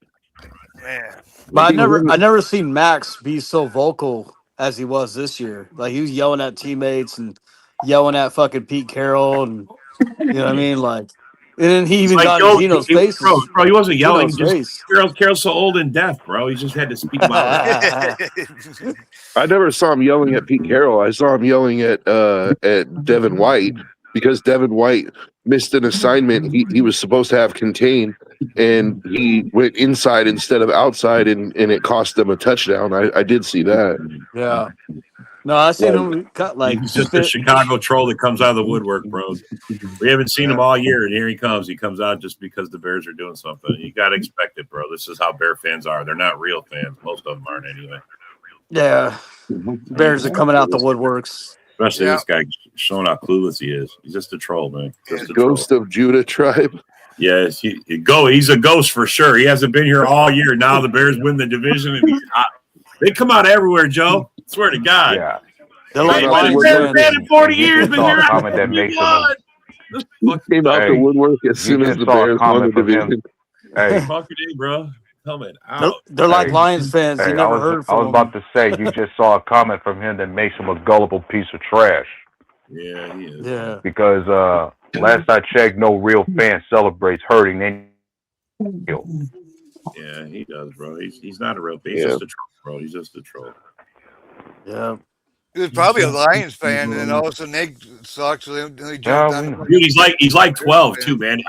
Man. But I never seen Max be so vocal as he was this year. Like, he was yelling at teammates and yelling at fucking Pete Carroll, and you know what I mean, like. And then he even got in Gino's face. Bro, he wasn't yelling. Carroll's so old and deaf, bro. He just had to speak loud. I never saw him yelling at Pete Carroll. I saw him yelling at Devin White because Devin White missed an assignment he was supposed to have contained, and he went inside instead of outside, and it cost them a touchdown. I did see that. Yeah. No, I seen him cut like. He's just a Chicago troll that comes out of the woodwork, bro. We haven't seen him all year, and here he comes. He comes out just because the Bears are doing something. You got to expect it, bro. This is how Bear fans are. They're not real fans. Most of them aren't anyway. Yeah. Bears are coming out the woodworks. Especially this guy showing how clueless he is. He's just a troll, man. Just a Ghost troll. of Judah tribe. Yes, he's a ghost for sure. He hasn't been here all year. Now the Bears win the division, and they come out everywhere, Joe. I swear to God. Yeah. They're like Lions fans in 40 years, but you're out. That makes them came out the woodwork as soon as the Bears won the division. Hey, fucking A, bro. Coming out. They're like Lions fans. You never heard from I was about to say, you just saw a comment from him that makes him a gullible piece of trash. Yeah, he is. Yeah. Because last I checked, no real fan celebrates hurting Yeah, he does, bro. He's not a real. He's Yeah. just a troll, bro. He's just a troll. Yeah. He was probably a Lions fan, and then all of a sudden they suck, so they jumped on. Dude, he's like 12 too, man.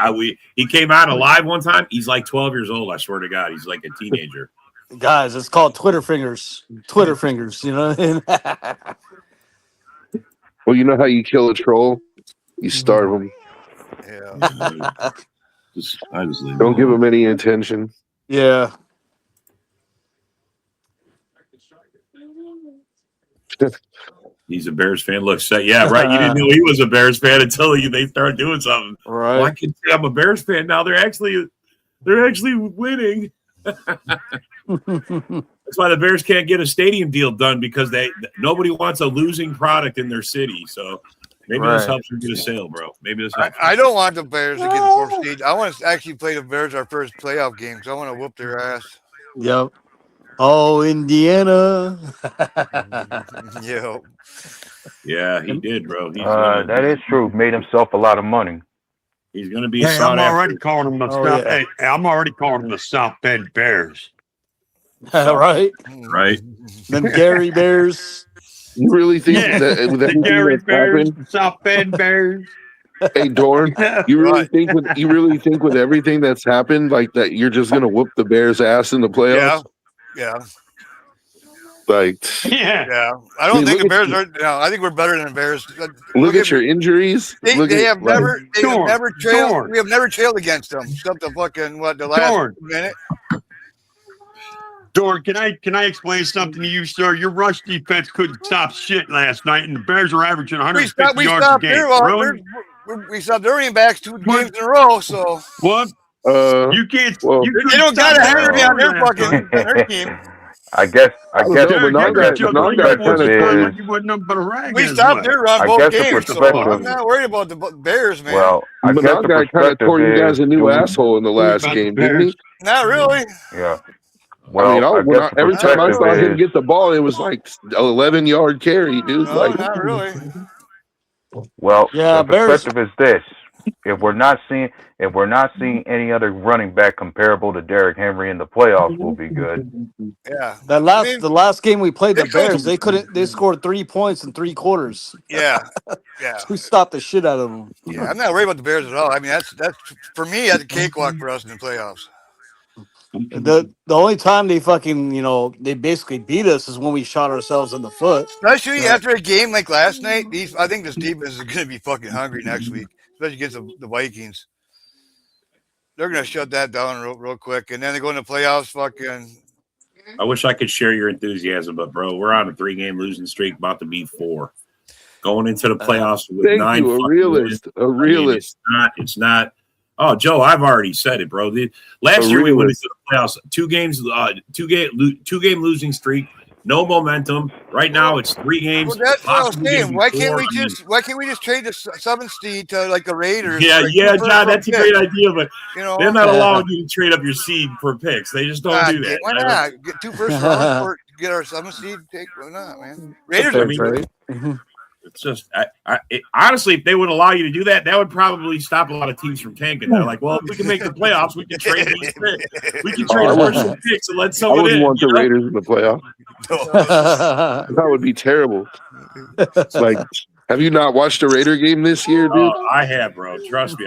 He came out alive one time. He's like 12 years old. I swear to God, he's like a teenager. Guys, it's called Twitter fingers. Twitter fingers, you know what I mean? Well, you know how you kill a troll? You starve him. Yeah. I just leave Don't give him any attention. Yeah. He's a Bears fan. Look, yeah, right. You didn't know he was a Bears fan until they started doing something. Right. Well, I can say I'm a Bears fan now. They're actually winning. That's why the Bears can't get a stadium deal done, because nobody wants a losing product in their city. So maybe this helps them get a sale, bro. Maybe this helps. I don't want the Bears to get the fourth seed. I want to actually play the Bears our first playoff game, because I want to whoop their ass. Yep. Oh, Indiana. Yeah. Yeah, he did, bro. That is true. Made himself a lot of money. He's going to be. Hey, I'm already calling them the South. yeah. Hey, I'm already calling them the South Bend Bears. Right. Right. Them Gary Bears. You really think that with The everything Gary that's Bears, happened? South Bend Bears. Hey, Dorn, you really think with everything that's happened, like that, you're just gonna whoop the Bears' ass in the playoffs? Yeah. Like, Yeah. I don't think the look Bears are. No, I think we're better than the Bears. look at your injuries. They have never trailed. Dorn. We have never trailed against them. Except the fucking the last Dorn. minute. Dorn, can I explain something to you, sir? Your rush defense couldn't stop shit last night, and the Bears are averaging 150 yards a game. Really? We stopped their running backs 2 games in a row. So What? You can't. well, they don't got a Henry on their fucking on their team. I guess. We stopped their run both games, so I'm not worried about the Bears, man. Well, I guess That guy kind of tore you guys a new asshole in the last game, didn't he? Not really. Yeah. Well, every time I saw him get the ball, it was like 11-yard carry, dude. No, not really. Well, Yeah, the Bears. perspective is this: if we're not seeing any other running back comparable to Derrick Henry in the playoffs, we'll be good. Yeah. The last game we played the they couldn't- Bears, they scored 3 points in 3 quarters. Yeah. Yeah. We stopped the shit out of them. Yeah. I'm not worried about the Bears at all. I mean, that's for me, that's a cakewalk for us in the playoffs. The only time they fucking, they basically beat us is when we shot ourselves in the foot. Especially after a game like last night. I think this defense is going to be fucking hungry next week, especially against the Vikings. They're going to shut that down real quick, and then they go into playoffs. Fucking. I wish I could share your enthusiasm, but bro, we're on a 3-game losing streak, about to be 4. Going into the playoffs with 9. A realist. I mean, it's not. Oh, Joe, I've already said it, bro. Last year we went into the playoffs, 2 games, 2-game losing streak, no momentum. Right now it's 3 games. Well, that's what I was saying. Why can't we just trade the 7th seed to like the Raiders? Yeah, John, that's a great idea, but they're not allowing you to trade up your seed for picks. They just don't do that. Why not? Get 2 first rounds for get our 7th seed pick. Why not, man? Raiders are It's just, honestly, if they would allow you to do that, that would probably stop a lot of teams from tanking. They're like, well, if we can make the playoffs, we can trade these picks. We can trade first picks and let someone I wouldn't in. want the Raiders in the playoff. That would be terrible. Like, have you not watched a Raider game this year, dude? I have, bro. Trust me.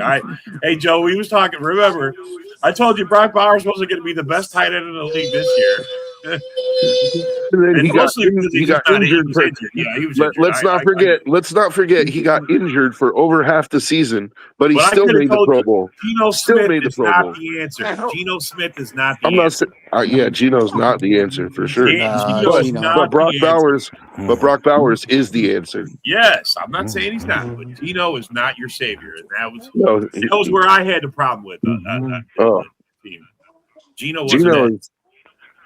Hey, Joe, we was talking. Remember, I told you Brock Bowers wasn't going to be the best tight end in the league this year. And then he got injured. Yeah, he was. Let's not forget he got injured for over half the season, but he still made the Pro Bowl. Geno Smith is not the answer. Geno Smith is not the answer. Geno's not the answer for sure. But Brock Bowers is the answer. Yes, I'm not saying he's not, but Geno is not your savior, and that was where I had the problem with the team.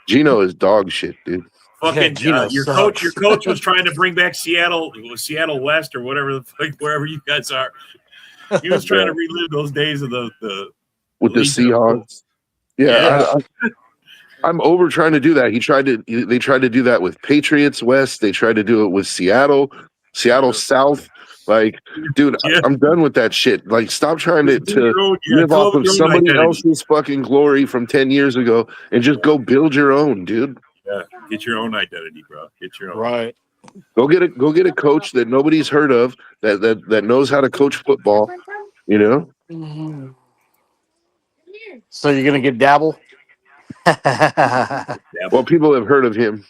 Geno is dog shit, dude. Fucking your coach was trying to bring back Seattle West or whatever the fuck, wherever you guys are. He was trying to relive those days of the Seahawks. Yeah. I'm over trying to do that. They tried to do that with Patriots West. They tried to do it with Seattle South. Like, dude, Yeah. I'm done with that shit. Like, stop trying to Yeah, live come off up with of your own somebody identity. else's fucking glory from 10 years ago and just go build your own, dude. Yeah, get your own identity, bro. Get your own. Right. Go get a coach that nobody's heard of that knows how to coach football. You know. So you're gonna get Dabble? Dabble. Well, people have heard of him,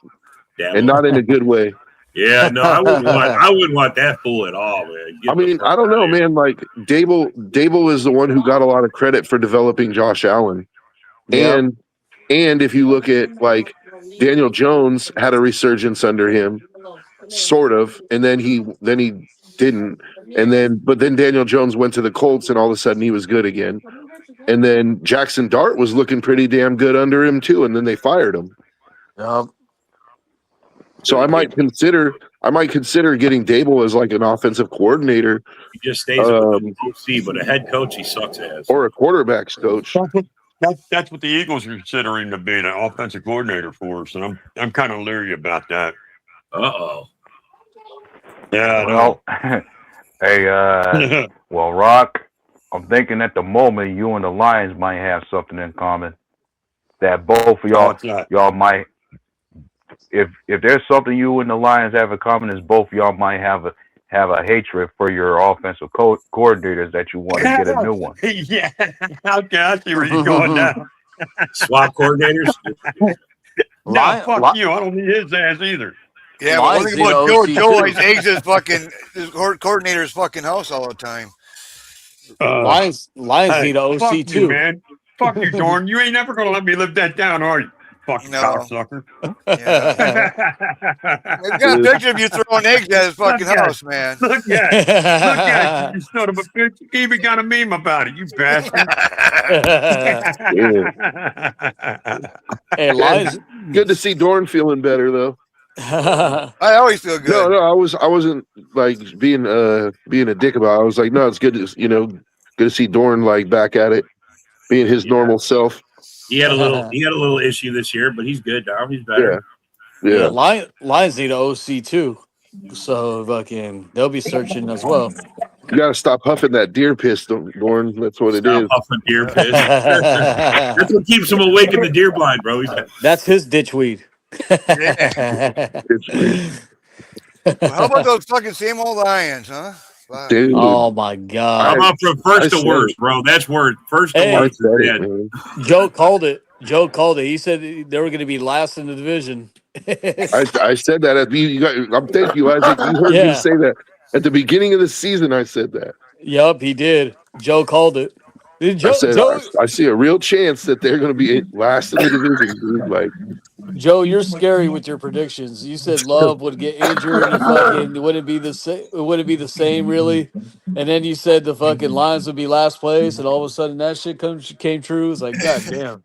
Dabble. and not in a good way. Yeah, no, I wouldn't want that fool at all, man. I mean, I don't know, man. Like Dable is the one who got a lot of credit for developing Josh Allen, and if you look at like Daniel Jones had a resurgence under him, sort of, and then he didn't, but then Daniel Jones went to the Colts, and all of a sudden he was good again, and then Jackson Dart was looking pretty damn good under him too, and then they fired him. So I might consider getting Dable as like an offensive coordinator. He just stays with the OC, but a head coach he sucks ass. Or a quarterback's coach. That's what the Eagles are considering to be an offensive coordinator for us, and I'm kind of leery about that. Uh-oh. Yeah, well, hey, well, Rock, I'm thinking at the moment you and the Lions might have something in common. That both of y'all might. If there's something you and the Lions have in common, is both of y'all might have a hatred for your offensive coordinators that you want to get a new one. Yeah, okay, I see where you're going now. Swap coordinators? No, fuck you. I don't need his ass either. Yeah, but one thing about Joe always eggs his coordinator's fucking house all the time. Lions need an OC too, man. Fuck you, Dorn. You ain't never gonna let me live that down, are you? Fucking cocksucker. Yeah. I've got a picture of you throwing eggs at his fucking house, man. Look at you, son of a bitch. You even got a meme about it, you bastard. Hey, Lions. Good to see Dorn feeling better though. I always feel good. No, I wasn't like being a dick about it. I was like, no, it's good to good to see Dorn like back at it, being his normal self. He had a little issue this year, but he's good now. He's better. Yeah. Lions need an OC too, so fucking they'll be searching as well. You gotta stop huffing that deer piss, Dorn. That's what it is. Huffing deer piss. That's what keeps him awake in the deer blind, bro. That's his ditchweed. How about those fucking same old Lions, huh? Wow. Dude. Oh my god! I'm up from first to worst, bro. That's word. First to worst. Joe called it. He said they were going to be last in the division. I said that at thank you, Isaac. You heard me say that at the beginning of the season. I said that. Yup, he did. Joe called it. I see a real chance that they're going to be last in the division. Dude. Like, Joe, you're scary with your predictions. You said Love would get injured and fucking wouldn't be the same. It wouldn't be the same, really. And then you said the fucking Lions would be last place, and all of a sudden that shit came true. It's like, god damn.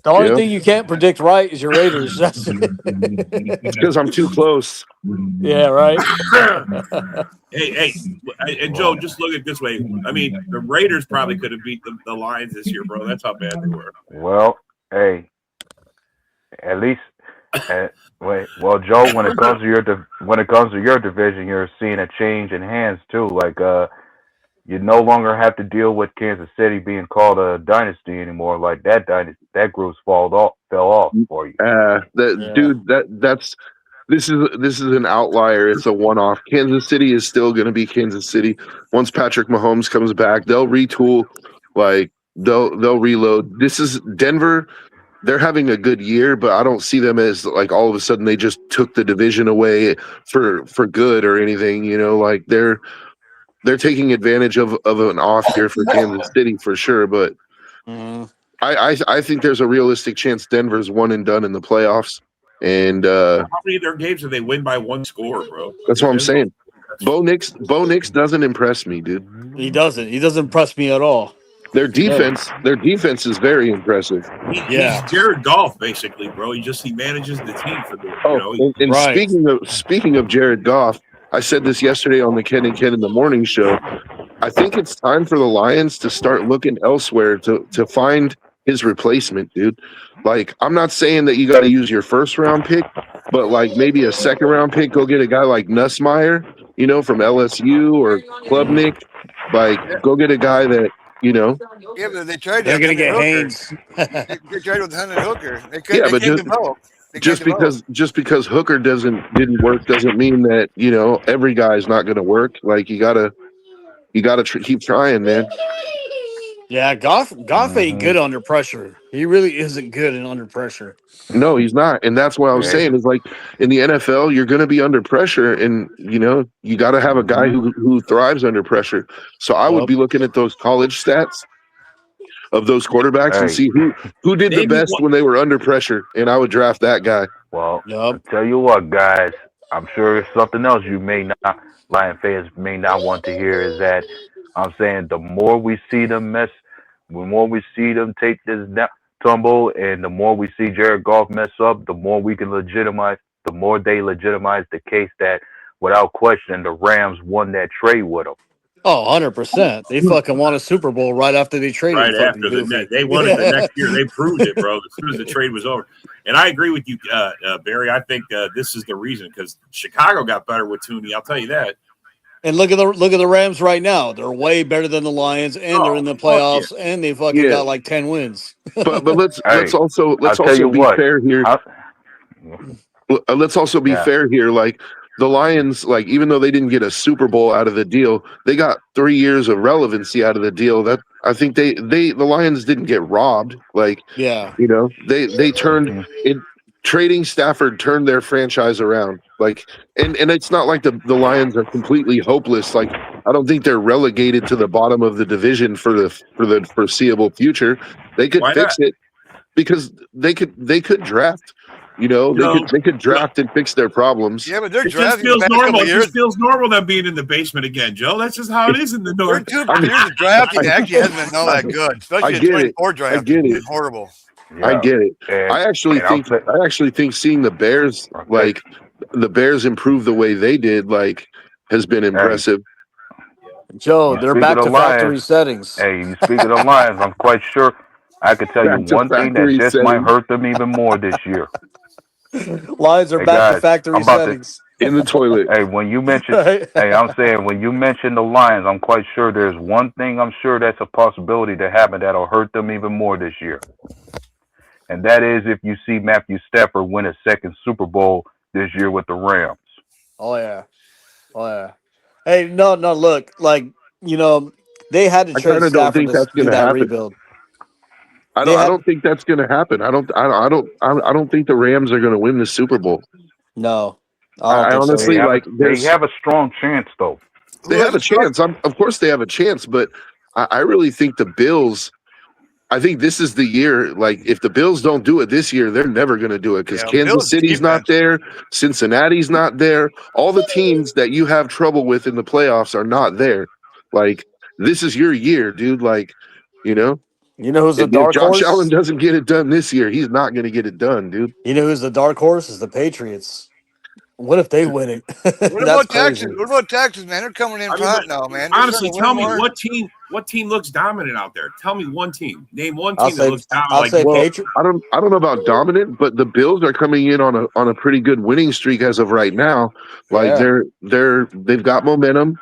The only thing you can't predict right is your Raiders. That's it's because I'm too close. Yeah, right. Hey, and Joe, just look at it this way. I mean, the Raiders probably could have beat the Lions this year, bro. That's how bad they were. Well, hey, at least, well, Joe, when it comes to your division, you're seeing a change in hands too. Like, you no longer have to deal with Kansas City being called a dynasty anymore. Like that group's fell off for you. Dude, this is an outlier. It's a one-off. Kansas City is still going to be Kansas City. Once Patrick Mahomes comes back, they'll retool. Like they'll reload. This is Denver. They're having a good year, but I don't see them as like all of a sudden they just took the division away for good or anything. Like they're taking advantage of an off year for Kansas City for sure. But I think there's a realistic chance Denver's one and done in the playoffs. And how many of their games do they win by one score, bro? That's what I'm saying. Bo Nix doesn't impress me, dude. He doesn't impress me at all. Their defense is very impressive. He's Jared Goff, basically, bro. He manages the team for the. Speaking of Jared Goff, I said this yesterday on the Ken and Ken in the Morning show. I think it's time for the Lions to start looking elsewhere to find his replacement, dude. Like, I'm not saying that you got to use your first round pick, but like maybe a second round pick, go get a guy like Nussmeier, from LSU or Klubnik. Like, go get a guy that, Yeah, but they tried They're that gonna Hendon get Hooker. Haynes. They tried with Hendon Hooker. They yeah, can't but develop. They can't develop. just because Hooker didn't work doesn't mean that, every guy's not going to work. Like, you gotta keep trying, man. Yeah, Goff ain't good under pressure. He really isn't good under pressure. No, he's not. And that's what I was Yeah. saying is like in the NFL, you're going to be under pressure and, you got to have a guy who thrives under pressure. So I would Yep. be looking at those college stats of those quarterbacks and see who did the Maybe best when they were under pressure. And I would draft that guy. Well, Yep. I'll tell you what, guys. I'm sure it's something else you may not, Lion fans may not want to hear is that I'm saying the more we see them the more we see them take this tumble, and the more we see Jared Goff mess up, the more we can the more they legitimize the case that, without question, the Rams won that trade with him. Oh, 100%. They fucking won a Super Bowl right after they traded Right fucking after Goofy. they won it the next year. They proved it, bro. As soon as the trade was over. And I agree with you, Barry. I think this is the reason because Chicago got better with Tooney. I'll tell you that. And look at the Rams right now. They're way better than the Lions, and they're in the playoffs, and they fucking got like 10 wins. But let's Hey, also tell you be what, fair here. Let's also be fair here. Like the Lions, like even though they didn't get a Super Bowl out of the deal, they got 3 years of relevancy out of the deal. That I think the Lions didn't get robbed. Like Yeah. they turned it. Trading Stafford turned their franchise around. Like, and it's not like the Lions are completely hopeless. Like, I don't think they're relegated to the bottom of the division for the foreseeable future. They could fix it because they could draft. They could draft and fix their problems. Yeah, but they're It just drafting feels the past normal. couple It years. just feels normal them being in the basement again, Joe. That's just how it is in the North. Their 2 years of drafting actually hasn't been all that good, especially the 24 draft. I get it. It's horrible. Yeah. I get it. And, I actually think seeing the Bears improve the way they did has been impressive. Joe, they're back to factory settings. Hey, you speak of the Lions, I'm quite sure I could tell you one thing that just might hurt them even more this year. Lions are back to factory settings. In the toilet. Hey, when you mention, I'm saying when you mention the Lions, I'm quite sure there's one thing I'm sure that's a possibility to happen that'll hurt them even more this year. And that is if you see Matthew Stafford win a second Super Bowl this year with the Rams. Oh yeah. Hey, no, look, they had to trade Stafford to do that rebuild. I don't think that's going to happen. I don't think the Rams are going to win the Super Bowl. No, I honestly they have a strong chance though. They have a chance. Of course, they have a chance, but I really think the Bills. I think this is the year. Like, if the Bills don't do it this year, they're never going to do it because Kansas City's not there, Cincinnati's not there. All the teams that you have trouble with in the playoffs are not there. Like, this is your year, dude. Like, You know who's the dark horse? Josh Allen doesn't get it done this year, he's not going to get it done, dude. You know who's the dark horse? Is the Patriots. What if they win it? What about Texas? What about Texas, man? They're coming in hot now, man. Honestly, tell me what team looks dominant out there. Tell me one team. Name one team that looks dominant. I don't know about dominant, but the Bills are coming in on a pretty good winning streak as of right now. Like they've got momentum.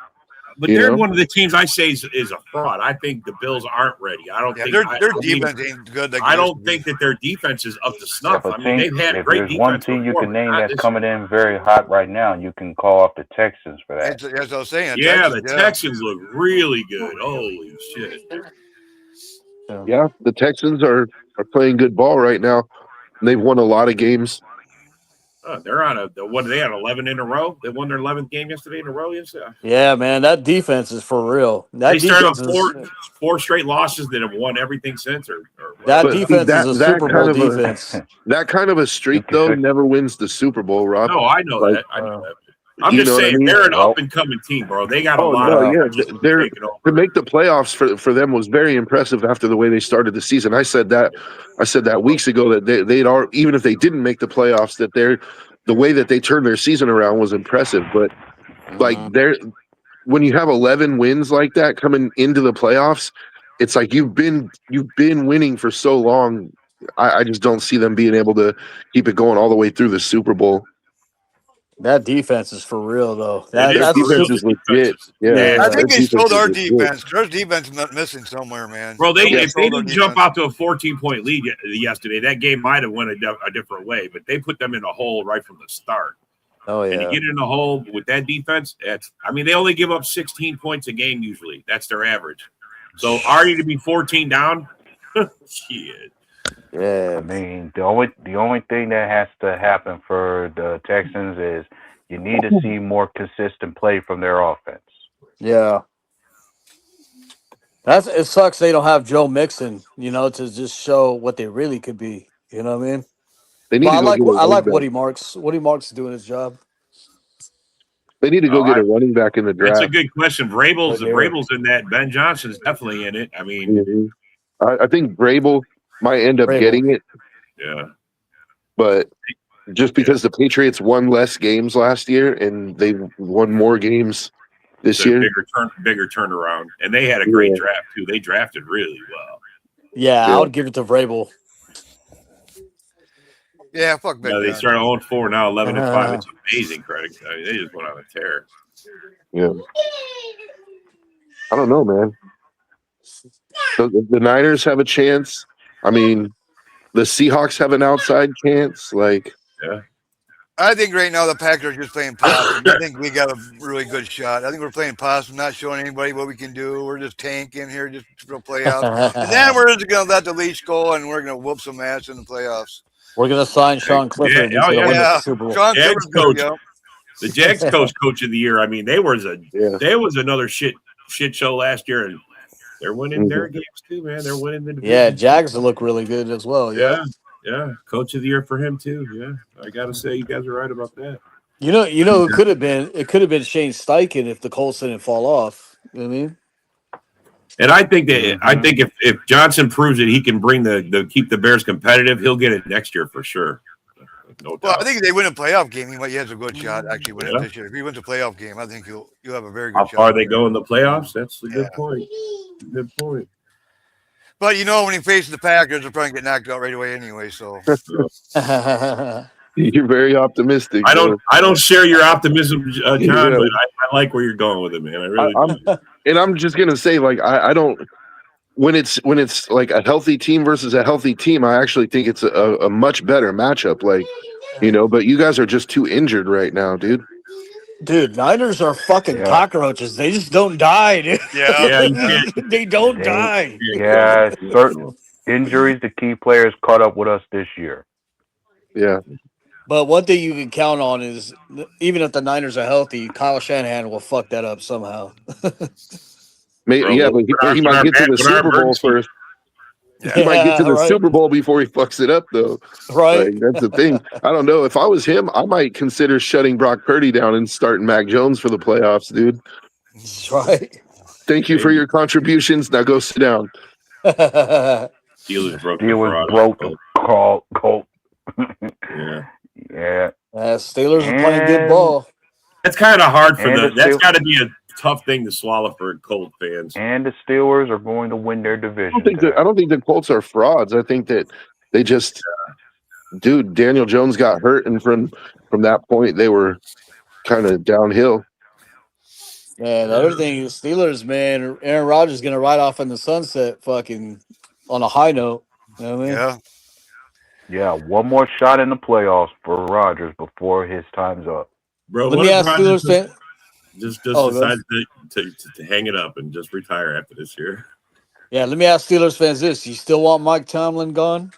But they're one of the teams I say is a fraud. I think the Bills aren't ready. I don't think their defense ain't good. I don't think that their defense is up to snuff. I mean, they've had great defense. There's one team you can name that's coming in very hot right now, you can call up the Texans for that. That's what I was saying. Yeah, the Texans look really good. Holy shit. Yeah, the Texans are playing good ball right now. They've won a lot of games. They're on what are they on 11 in a row? They won their 11th game yesterday in a row. Yeah, man, that defense is for real. They started on four straight losses that have won everything since. That defense is a Super Bowl defense. That kind of a streak, though, never wins the Super Bowl, Rob. No, I know that. I know that. I'm just saying they're an up and coming team, bro. They got a lot of to make the playoffs for them was very impressive after the way they started the season. I said that weeks ago that they'd even if they didn't make the playoffs, that the way that they turned their season around was impressive. But when you have 11 wins like that coming into the playoffs, it's like you've been winning for so long. I just don't see them being able to keep it going all the way through the Super Bowl. That defense is for real, though. It is Their That's for real. defense just, is The defense legit. is Yeah, Yeah. I nasty. their think they defense sold is our legit. defense. Their defense is missing somewhere, man. Bro, They if they sold our didn't jump defense. out to a 14-point lead yesterday, that game might have went a different way. But they put them in a hole right from the start. oh And yeah. to get in the hole with that defense, they only give up 16 points a game usually. That's their average. So already to be 14 down, shit. Yeah. I mean, the only thing that has to happen for the Texans is you need to see more consistent play from their offense. Yeah. It sucks they don't have Joe Mixon, to just show what they really could be. You know what I mean? They need But to go get a I running like back. Woody Marks. Woody Marks is doing his job. They need to go get a running back in the That's a draft. good question. Vrabel's Right there. in that. Ben Johnson's definitely in it. I mean, Mhm. I think Vrabel might end up Vrabel. getting it, yeah. but just because the Patriots won less games last year and they won more games this It's a year. bigger turnaround. And they had a great draft too. They drafted really well. Yeah, Yeah. I would give it to Vrabel. Yeah, fuck Ben. They started 0-4, now 11-5. It's Uh-huh. amazing, Craig. I mean, they just went on a tear. Yeah. I don't know, man. The Niners have a chance. I mean, the Seahawks have an outside chance. Like, Yeah. I think right now the Packers are just playing possum. I think we got a really good shot. I think we're playing possum, not showing anybody what we can do. We're just tanking here, just for the playoffs. And then we're just going to let the leash go, and we're going to whoop some ass in the playoffs. We're gonna sign Sean Clifford. He's gonna win the Super Bowl. Sean Jags Clifford's coach. The Jags coach of the year. I mean, there was another shit show last year, and they're winning their games too, man. They're winning the division. Yeah, Jags look really good as well. Yeah. Yeah. Coach of the year for him too. Yeah. I gotta say, you guys are right about that. You know, it could have been Shane Steichen if the Colts didn't fall off. You know what I mean? And I think if Johnson proves that he can bring keep the Bears competitive, he'll get it next year for sure. No doubt. Well, I think if they win a playoff game, he has a good shot actually winning this year. If he wins a playoff game, I think you'll have a very good shot. How far they go in the playoffs? That's a good point. Good point. But when he faces the Packers, they'll probably get knocked out right away anyway. So you're very optimistic. I don't share your optimism, John, Yeah. but I like where you're going with it, man. I really do. And I'm just gonna say, like, I don't. When it's like a healthy team versus a healthy team, I actually think it's a much better matchup. Like, but you guys are just too injured right now, dude. Dude, Niners are fucking cockroaches. They just don't die, dude. Yeah. They don't die. Yeah, certain injuries to key players caught up with us this year. Yeah. But one thing you can count on is even if the Niners are healthy, Kyle Shanahan will fuck that up somehow. Maybe, but he might get to the Super Bowl first. He might get to the Super Bowl before he fucks it up, though. Right. Like, that's the thing. I don't know. If I was him, I might consider shutting Brock Purdy down and starting Mac Jones for the playoffs, dude. That's right. Thank you for your contributions. Now go sit down. Steelers broke the Colt. Yeah. Steelers are playing good ball. That's kind of hard for that's got to be a tough thing to swallow for Colt fans. And the Steelers are going to win their division. I don't think the Colts are frauds. I think that they just, dude, Daniel Jones got hurt, and from that point they were kind of downhill. Yeah, the other thing is Steelers, man, Aaron Rodgers is gonna ride off in the sunset, fucking on a high note. You know what I mean? Yeah, one more shot in the playoffs for Rodgers before his time's up. Bro, let me ask Steelers fans. Just decide to hang it up and just retire after this year. Yeah, let me ask Steelers fans this: you still want Mike Tomlin gone?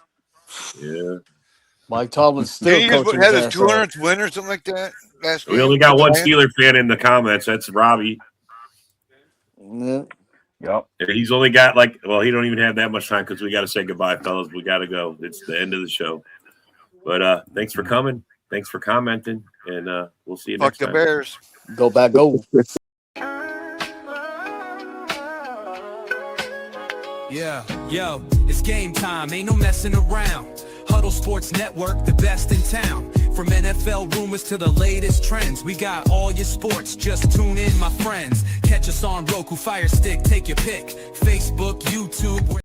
Yeah, Mike Tomlin's still he coaching. had his 200th win or something like that last we only got one Steeler fan in the comments. That's Robbie. Yeah. Yep. He's only got he don't even have that much time because we got to say goodbye, fellas. We got to go. It's the end of the show. But thanks for coming. Thanks for commenting, and we'll see you next time. Fuck the Bears. Go back, go. Yeah, yo. It's game time, ain't no messing around. Huddle Sports Network, the best in town. From NFL rumors to the latest trends, we got all your sports, just tune in, my friends. Catch us on Roku, Fire Stick, take your pick. Facebook, YouTube.